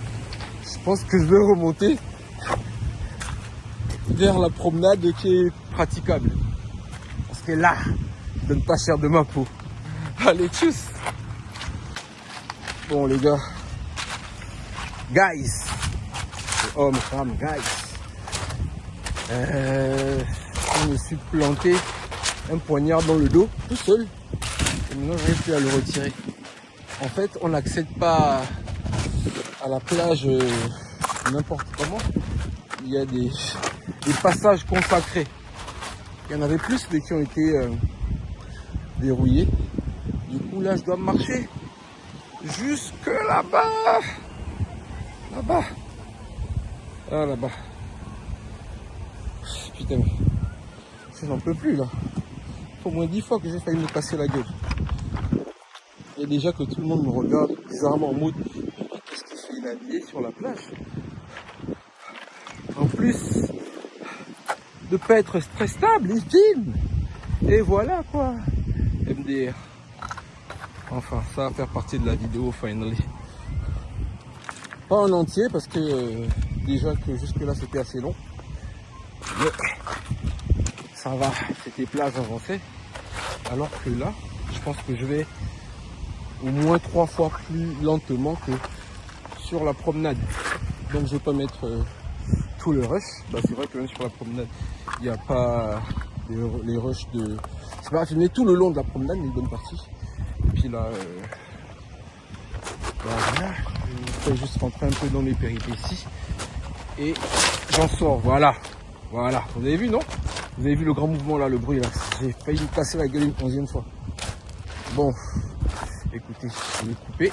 je pense que je vais remonter vers la promenade qui est praticable. Parce que là, je donne pas cher de ma peau. Allez, tchuss. Bon les gars, guys, hommes, femmes, guys, je me suis planté un poignard dans le dos, tout seul, et maintenant j'arrive plus à le retirer. En fait, on n'accède pas à la plage n'importe comment. Il y a des passages consacrés. Il y en avait plus, mais qui ont été verrouillés. Du coup, là, je dois marcher jusque là-bas. Là-bas. Ah, là-bas. Putain, je n'en peux plus, là. Il faut au moins 10 fois que j'ai failli me casser la gueule. Il y a déjà que tout le monde me regarde bizarrement en mode qu'est-ce qu'il fait, il est habillé sur la plage. En plus de pas être très stable, il filme. Et voilà quoi. MDR. Enfin, ça va faire partie de la vidéo finally. Pas en entier parce que déjà que jusque là c'était assez long. Mais ça va, c'était plage avancée. Alors que là, je pense que je vais au moins 3 fois plus lentement que sur la promenade. Donc je vais pas mettre tout le rush. Bah, c'est vrai que même sur la promenade, il n'y a pas les rushs de... C'est pas filmé tout le long de la promenade, mais une bonne partie. Et puis là, voilà, je vais juste rentrer un peu dans mes péripéties. Et j'en sors, voilà. Voilà, vous avez vu, non? Vous avez vu le grand mouvement là, le bruit là. J'ai failli me casser la gueule une 11e fois. Bon, écoutez, je vais couper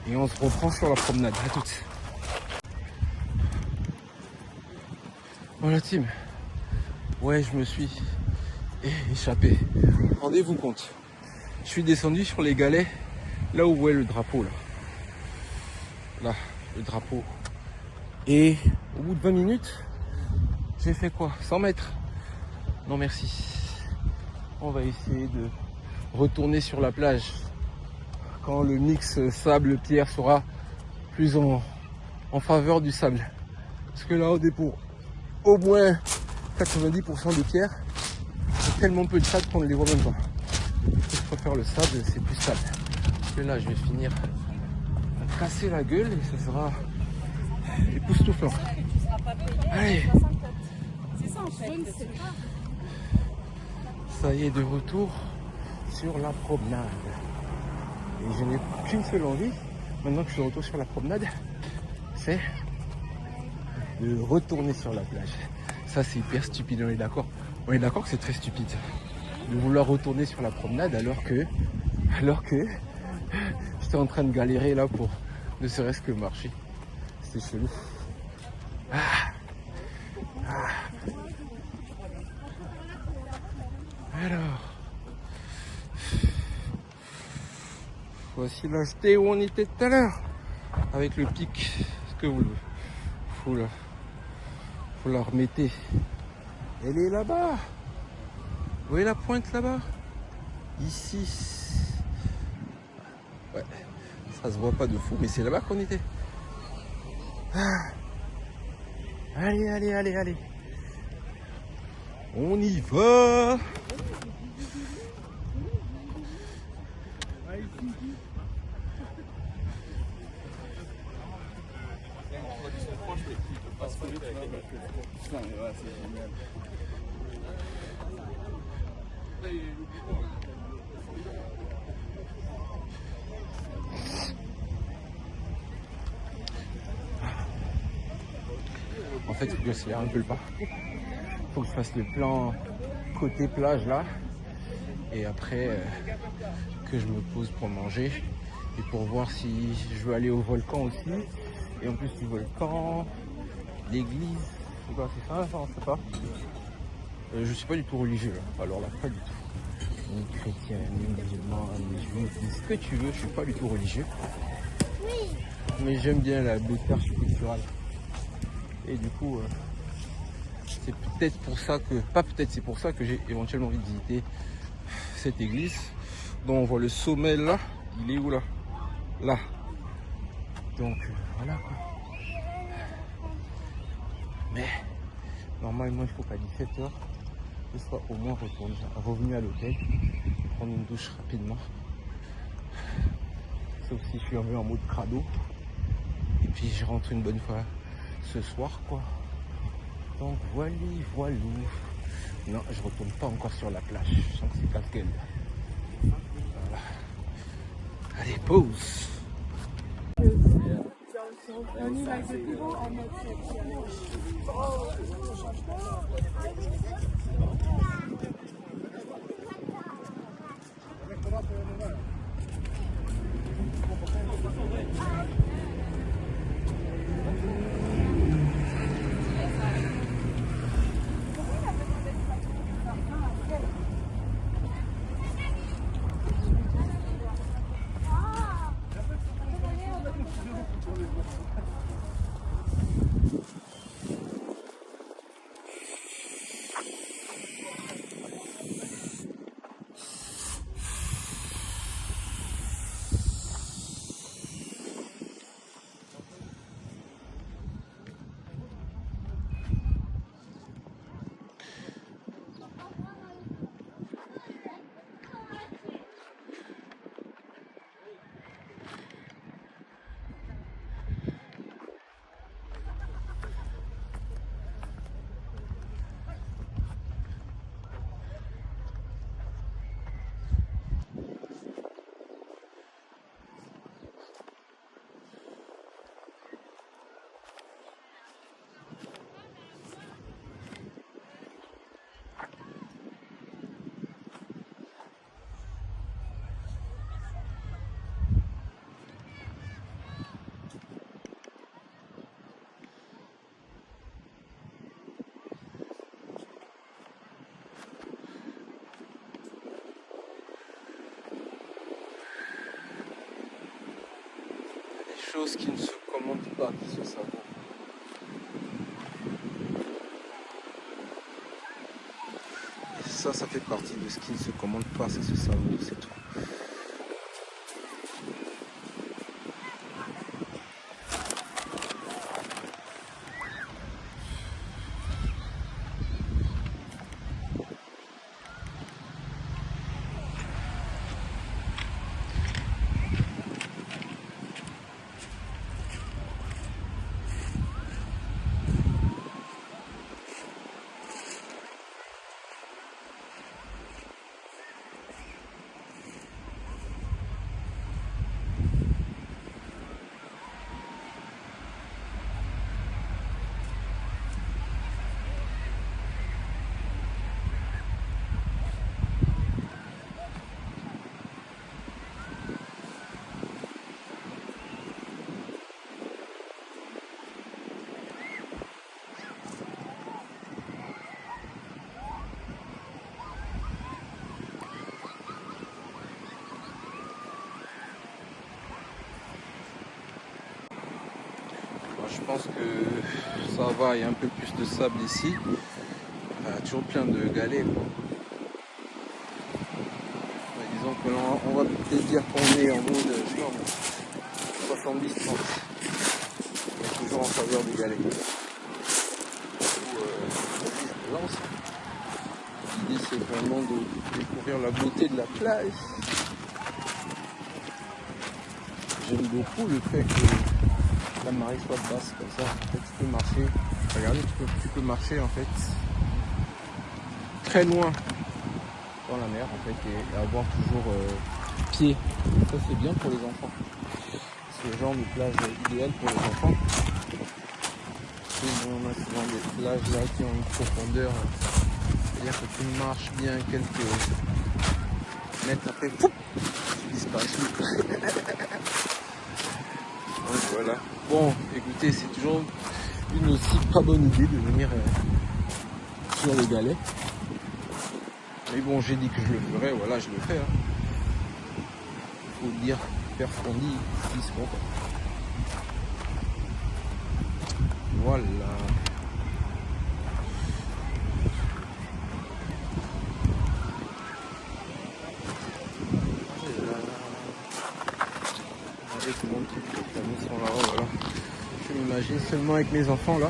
et on se reprend sur la promenade. À toutes. Bon la team, ouais, je me suis échappé. Rendez-vous compte, je suis descendu sur les galets, là où vous voyez le drapeau là. Là, le drapeau. Et au bout de 20 minutes, j'ai fait quoi? 100 mètres? Non merci. On va essayer de retourner sur la plage quand le mix sable-pierre sera plus en faveur du sable. Parce que là, on est pour au moins 90% de pierre. C'est tellement peu de sable qu'on ne les voit même pas. Je préfère le sable, c'est plus stable. Parce que là, je vais finir à casser la gueule et ça sera époustouflant. Allez. C'est ça en fait. Ça y est, de retour sur la promenade. Et je n'ai qu'une seule envie, maintenant que je suis de retour sur la promenade, c'est de retourner sur la plage. Ça, c'est hyper stupide, on est d'accord. On est d'accord que c'est très stupide de vouloir retourner sur la promenade alors que j'étais en train de galérer là pour ne serait-ce que marcher. C'est chelou. Alors, voici la jetée où on était tout à l'heure avec le pic. Ce que vous faut la remettre. Elle est là-bas. Vous voyez la pointe là-bas? Ici. Ouais, ça se voit pas de fou, mais c'est là-bas qu'on était. Allez, allez, allez, allez. On y va. En fait, il faut que j'accélère un peu le pas. Il faut que je fasse le plan côté plage là. Et après, que je me pose pour manger. Et pour voir si je veux aller au volcan aussi. Et en plus du volcan, l'église. C'est quoi, c'est ça? Enfin, on sait pas. Je suis pas du tout religieux là. Alors là, pas du tout. Ni chrétien, ni musulman, ni juif, ni ce que tu veux. Je suis pas du tout religieux. Mais j'aime bien la beauté architecturale. Et du coup, c'est peut-être pour ça que, pas peut-être, c'est pour ça que j'ai éventuellement envie de visiter cette église dont on voit le sommet là. Il est où là? Là. Donc voilà quoi. Mais normalement il faut qu'à 17h je sois au moins revenu à l'hôtel, prendre une douche rapidement. Sauf si je suis en mode crado. Et puis je rentre une bonne fois ce soir quoi. Donc voilà. Non, je retourne pas encore sur la plage. Je sens que c'est casse-gueule. Voilà. Allez, pause. Choses qui ne se commandent pas, qui se savourent. Et ça fait partie de ce qui ne se commande pas, ça se savoure, c'est tout. Je pense que ça va, il y a un peu plus de sable ici. Toujours plein de galets, quoi. Disons qu'on va peut-être dire qu'on est en mode 70-30. Mais toujours en faveur des galets. L'idée c'est vraiment de découvrir la beauté de la plage. J'aime beaucoup le fait que la marée soit basse comme ça. En fait, tu peux marcher. Regardez, tu peux marcher en fait très loin dans la mer en fait et avoir toujours pied. Ça c'est bien pour les enfants. C'est le genre de plage idéal pour les enfants. Et on a souvent des plages là qui ont une profondeur. C'est-à-dire que tu marches bien quelques mètres après, pouf, tu disparais. Donc voilà. Bon, écoutez, c'est toujours une aussi pas bonne idée de venir sur les galets. Mais bon, j'ai dit que je le ferais, voilà, je le fais. Faut dire, faire ce qu'on dit, ce qui se fait. Voilà. Avec mon petit famille sont là, voilà. Je m'imagine seulement avec mes enfants là.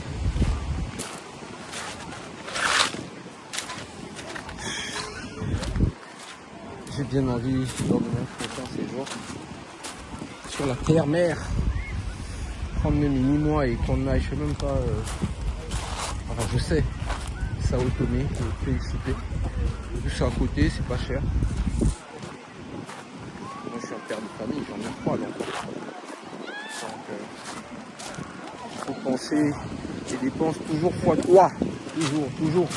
J'ai bien envie lors de mon prochain séjour sur la terre-mer prendre mes mini-mois et qu'on aille, je sais même pas, enfin je sais, Sao Tomé, le PICP. C'est à côté, c'est pas cher. Moi je suis un père de famille, j'en ai 3 donc il faut penser les dépenses toujours x3.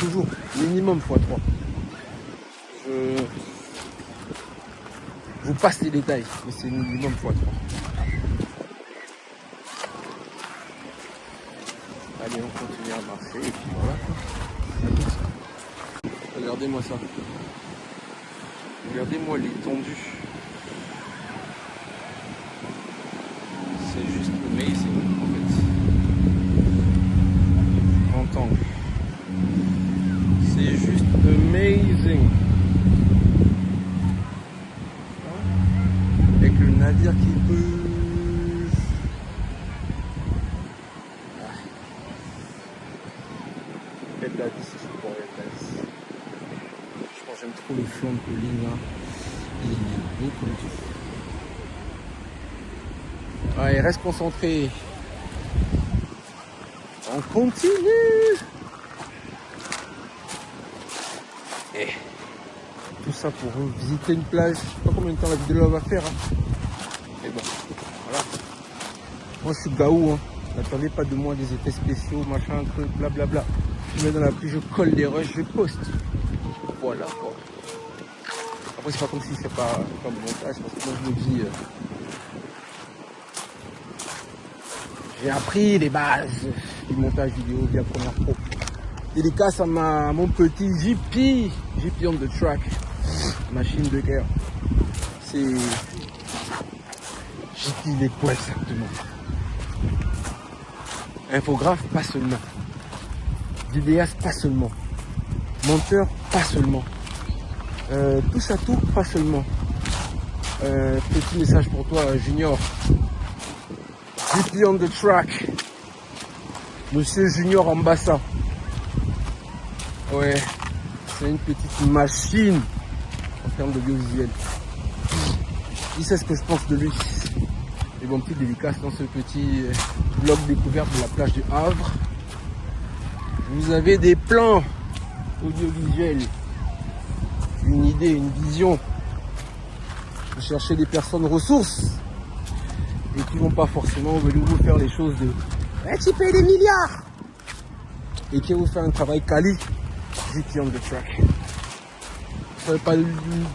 Toujours, minimum x3. Je vous passe les détails, mais c'est minimum x3. Allez, on continue à marcher et puis voilà. Regardez-moi ça. Regardez-moi l'étendue. C'est juste amazing en fait. Grand angle. C'est juste amazing. Avec le navire qui peut. Je pense que j'aime trop le flanc de colline là. Il est beau comme tout. Allez, reste concentré. On continue. Et tout ça pour visiter une plage. Je sais pas combien de temps la vidéo va faire. Mais bon, voilà. Moi je suis gaou. N'attendez pas de moi des effets spéciaux, machin, truc, blablabla. Je mets dans la pluie, je colle les rushs, je poste. Voilà quoi. Après c'est pas comme si c'est pas comme montage, parce que moi je me dis j'ai appris les bases du montage vidéo via Premiere Pro. Dédicace à mon petit JP on the track, machine de guerre. C'est JP il est quoi exactement? Infographe, pas seulement. Vidéaste, pas seulement. Monteur, pas seulement. Touche à tout, pas seulement. Petit message pour toi, Junior. JP on the track. Monsieur Junior Ambassa. Ouais, c'est une petite machine en termes de biovisuel. Il sait ce que je pense de lui. Et bon, petite dédicace dans ce petit vlog découverte de la plage du Havre. Vous avez des plans audiovisuels, une idée, une vision. Vous cherchez des personnes ressources et qui vont pas forcément venir vous faire les choses de tu payes des milliards et qui vont vous faire un travail quali. JP on the track. Ça ne veut pas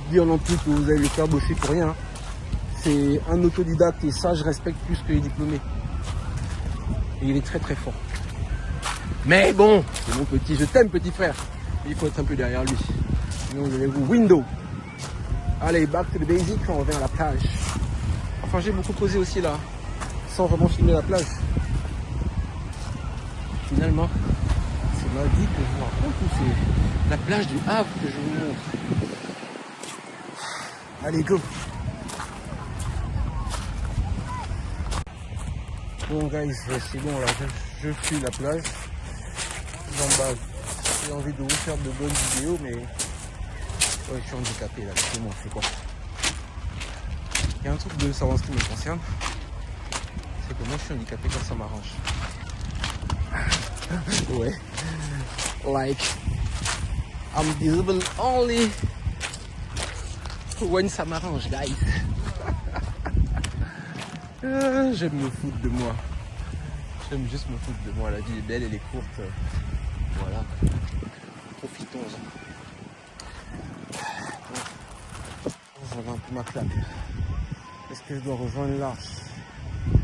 dire non plus que vous allez le faire bosser pour rien. C'est un autodidacte et ça je respecte plus que les diplômés. Et il est très très fort. Mais bon, c'est mon petit, je t'aime petit frère. Il faut être un peu derrière lui. Sinon vous allez vous window. Allez, back to the basic, on revient à la plage. Enfin j'ai beaucoup posé aussi là, sans vraiment filmer la plage. finalement, c'est ma vie que je vous raconte ou c'est la plage du Havre que je vous montre? Allez, go! Bon guys, c'est bon là, je fuis la plage. J'emballe. J'ai envie de vous faire de bonnes vidéos, mais ouais, je suis handicapé là, c'est moi, c'est quoi? Il y a un truc de savoir ce qui me concerne, c'est que moi je suis handicapé quand ça m'arrange. Ouais. Like, I'm visible only when ça m'arrange, guys. J'aime me foutre de moi. J'aime juste me foutre de moi. La vie est belle, elle est courte. Voilà. Profitons-en. Je reviens un peu ma claque. Est-ce que je dois rejoindre l'Arche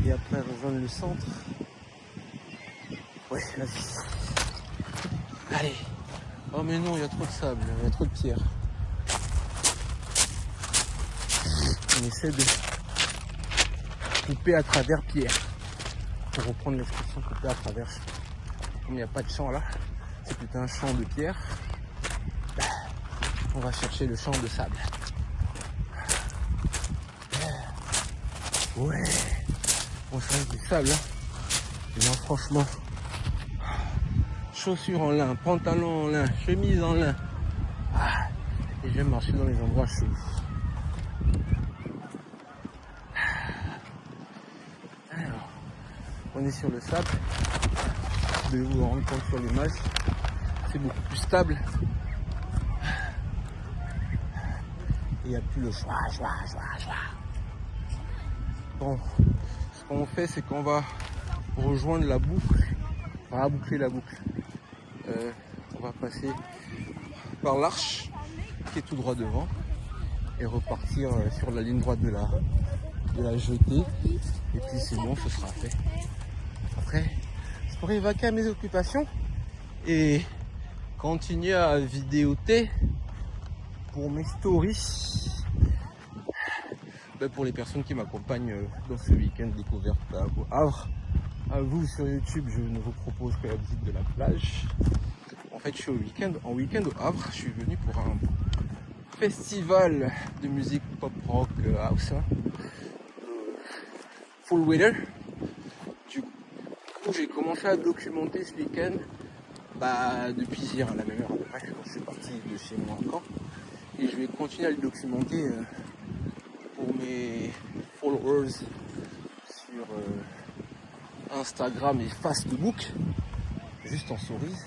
et après rejoindre le centre? Ouais, vas-y. Allez. Oh mais non, il y a trop de sable, il y a trop de pierres. On essaie de couper à travers pierre. Pour reprendre l'expression couper à travers. Comme il n'y a pas de champ là, c'est plutôt un champ de pierre. On va chercher le champ de sable. Ouais. On change du sable. Et là franchement, chaussures en lin, pantalon en lin, chemise en lin. Et j'aime marcher dans les endroits chauds. Alors, on est sur le sable. Vous devez vous rendre compte sur l'image. C'est beaucoup plus stable. Et il n'y a plus le choix. Bon, ce qu'on fait, c'est qu'on va rejoindre la boucle. On va boucler la boucle. On va passer par l'arche qui est tout droit devant et repartir sur la ligne droite de la jetée. Et puis c'est bon, ce sera fait. Après, je pourrais évacuer à mes occupations et continuer à vidéoter pour mes stories. Pour les personnes qui m'accompagnent dans ce week-end découverte à Havre. À vous sur YouTube, je ne vous propose que la visite de la plage. En fait, je suis en week-end au Havre. Je suis venu pour un festival de musique pop rock house, Full Weather. Du coup, j'ai commencé à documenter ce week-end depuis hier à la même heure à peu près quand je suis parti de chez moi encore. Et je vais continuer à le documenter pour mes followers sur Instagram et Facebook, juste en cerise.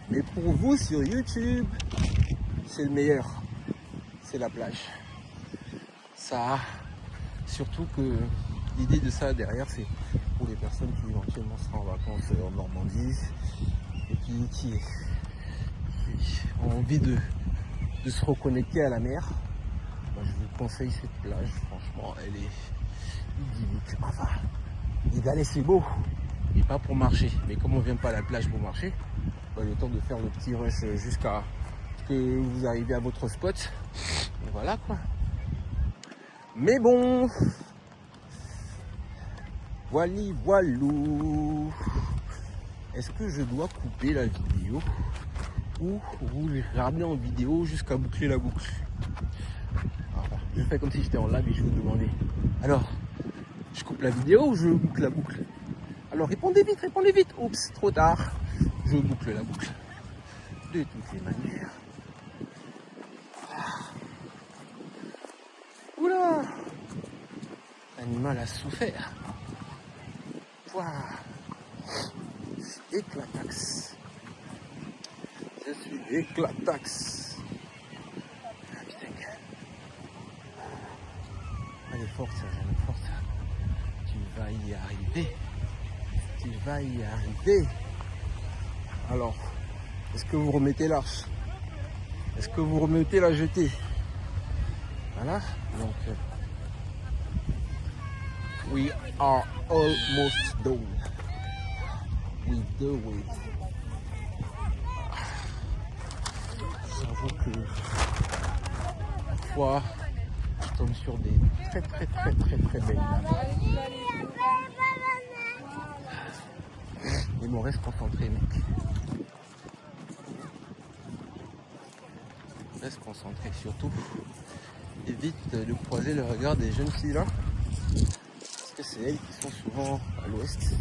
Mais pour vous sur YouTube, c'est le meilleur, c'est la plage. Ça, surtout que l'idée de ça derrière, c'est pour les personnes qui éventuellement seront en vacances en Normandie et qui ont envie de se reconnecter à la mer. Je vous conseille cette plage, franchement, elle est idyllique. Enfin, les galets c'est beau, et pas pour marcher. Mais comme on vient pas à la plage pour marcher, le temps de faire le petit rush jusqu'à ce que vous arrivez à votre spot. Voilà quoi. Mais bon, voilou. Est-ce que je dois couper la vidéo ou vous regardez en vidéo jusqu'à boucler la boucle? Je fais comme si j'étais en live et je vous demandais. Alors, je coupe la vidéo ou je boucle la boucle? Alors répondez vite. Oups, trop tard. Je boucle la boucle. De toutes les manières. Oula! L'animal a souffert. C'est éclatax. Je suis éclatax. Elle est forte, elle est forte. Tu vas y arriver. Alors, est-ce que vous remettez l'arche? Est-ce que vous remettez la jetée? Voilà, donc we are almost done. We do it. J'avoue que parfois je tombe sur des très belles dames. Et Bon, reste concentré, mec. Reste concentré, surtout. Évite de croiser le regard des jeunes filles là. Parce que c'est elles qui sont souvent à l'ouest.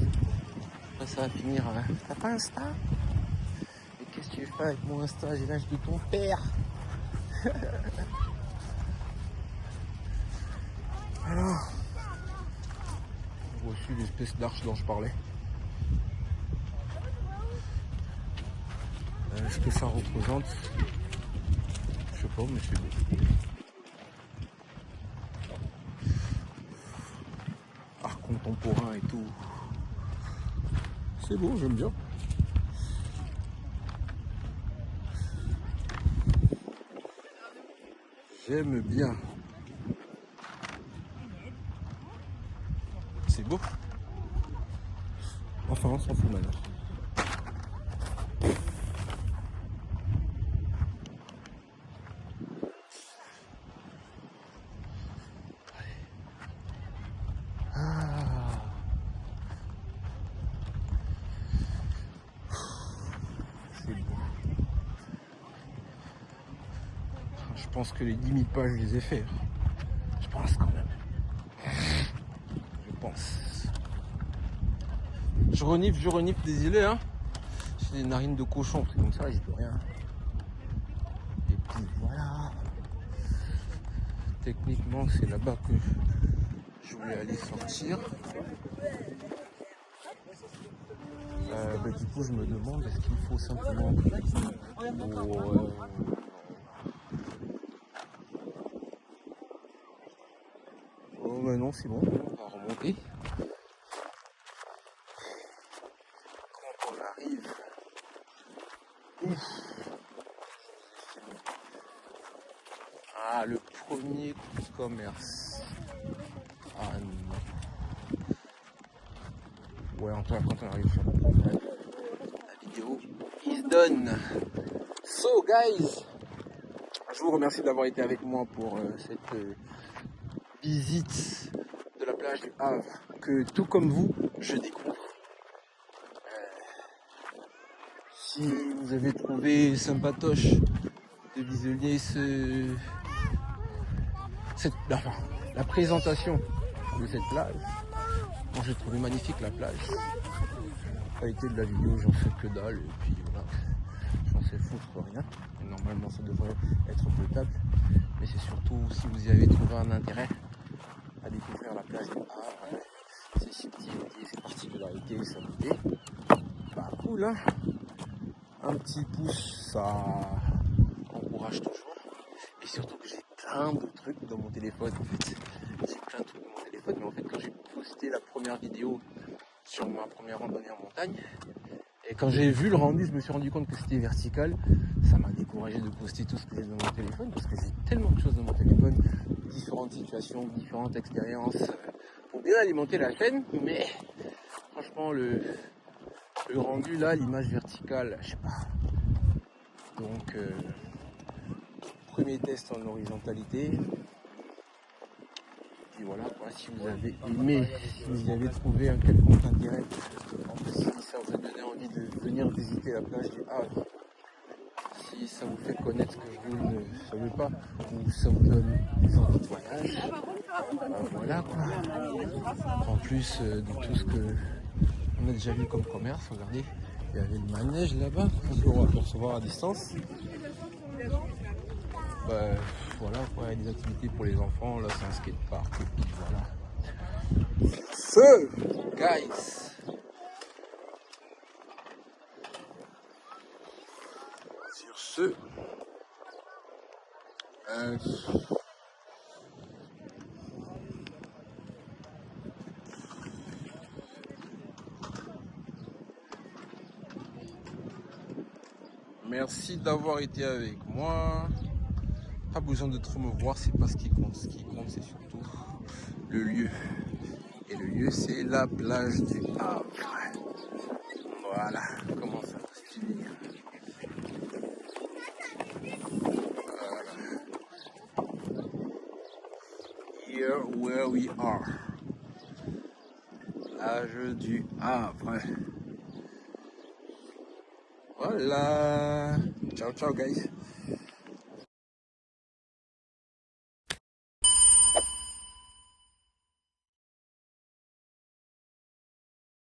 Là, ça va finir à... T'as pas Insta? Et qu'est-ce que tu fais avec mon Insta? J'ai l'âge de ton père. Alors, j'ai reçu l'espèce d'arche dont je parlais. Ce que ça représente, je sais pas, mais c'est beau. Art contemporain et tout. C'est beau, j'aime bien. J'aime bien. C'est beau. Enfin, on s'en fout maintenant. C'est beau. Je pense que les 10 000 pas, je les ai fait. Je pense quand même. Je pense. Je renifle des îlets, hein. J'ai des narines de cochon, c'est comme ça, j'y peux rien. Et puis voilà. Techniquement, c'est là-bas que je voulais aller sortir. Du coup, je me demande, est-ce qu'il faut simplement... Oh, mais non, c'est bon, on va remonter. Quand on arrive... Ah, le premier coup de commerce. Ah non. Ouais, en tout cas, quand on arrive sur la vidéo is done. So, guys, je vous remercie d'avoir été avec moi pour cette visite de la plage du Havre, que tout comme vous, je découvre. Si vous avez trouvé sympatoche de visionner la présentation de cette plage, moi j'ai trouvé magnifique la plage. La qualité de la vidéo, j'en sais que dalle, et puis voilà, j'en sais foutre rien. Et normalement ça devrait être potable, mais c'est surtout si vous y avez trouvé un intérêt à découvrir la plage du Havre, ses subtilités, ses particularités, sa beauté, bah cool hein. Un petit pouce, ça encourage toujours. Et surtout que j'ai plein de trucs dans mon téléphone en fait. J'ai plein de trucs dans mon téléphone, mais en fait quand j'ai posté la première vidéo sur ma première randonnée en montagne, et quand j'ai vu le rendu, je me suis rendu compte que c'était vertical. Ça m'a découragé de poster tout ce que j'ai dans mon téléphone, parce que j'ai tellement de choses dans mon téléphone, différentes situations, différentes expériences, pour bien alimenter la chaîne, mais franchement le rendu là, l'image verticale, je sais pas. Donc premier test en horizontalité. Et voilà quoi, si vous avez aimé, si vous y avez trouvé un quelconque intérêt, si ça vous a donné envie de venir visiter la plage du Havre, si ça vous fait connaître ce que vous ne savez pas, ou ça vous donne des envies de voyage, voilà quoi. En plus de tout ce que on a déjà vu comme commerce, regardez, il y avait le manège là-bas qu'on peut apercevoir à distance. Bah, voilà quoi, il y a des activités pour les enfants, là c'est un skatepark et puis voilà. Feu, guys. Sur ce, merci d'avoir été avec moi. Pas besoin de trop me voir, c'est pas ce qui compte. Ce qui compte, c'est surtout le lieu. Et le lieu, c'est la plage du Havre. Voilà, comment ça se dit. Voilà. Here where we are. Plage du Havre. Voilà. Ciao, ciao, guys.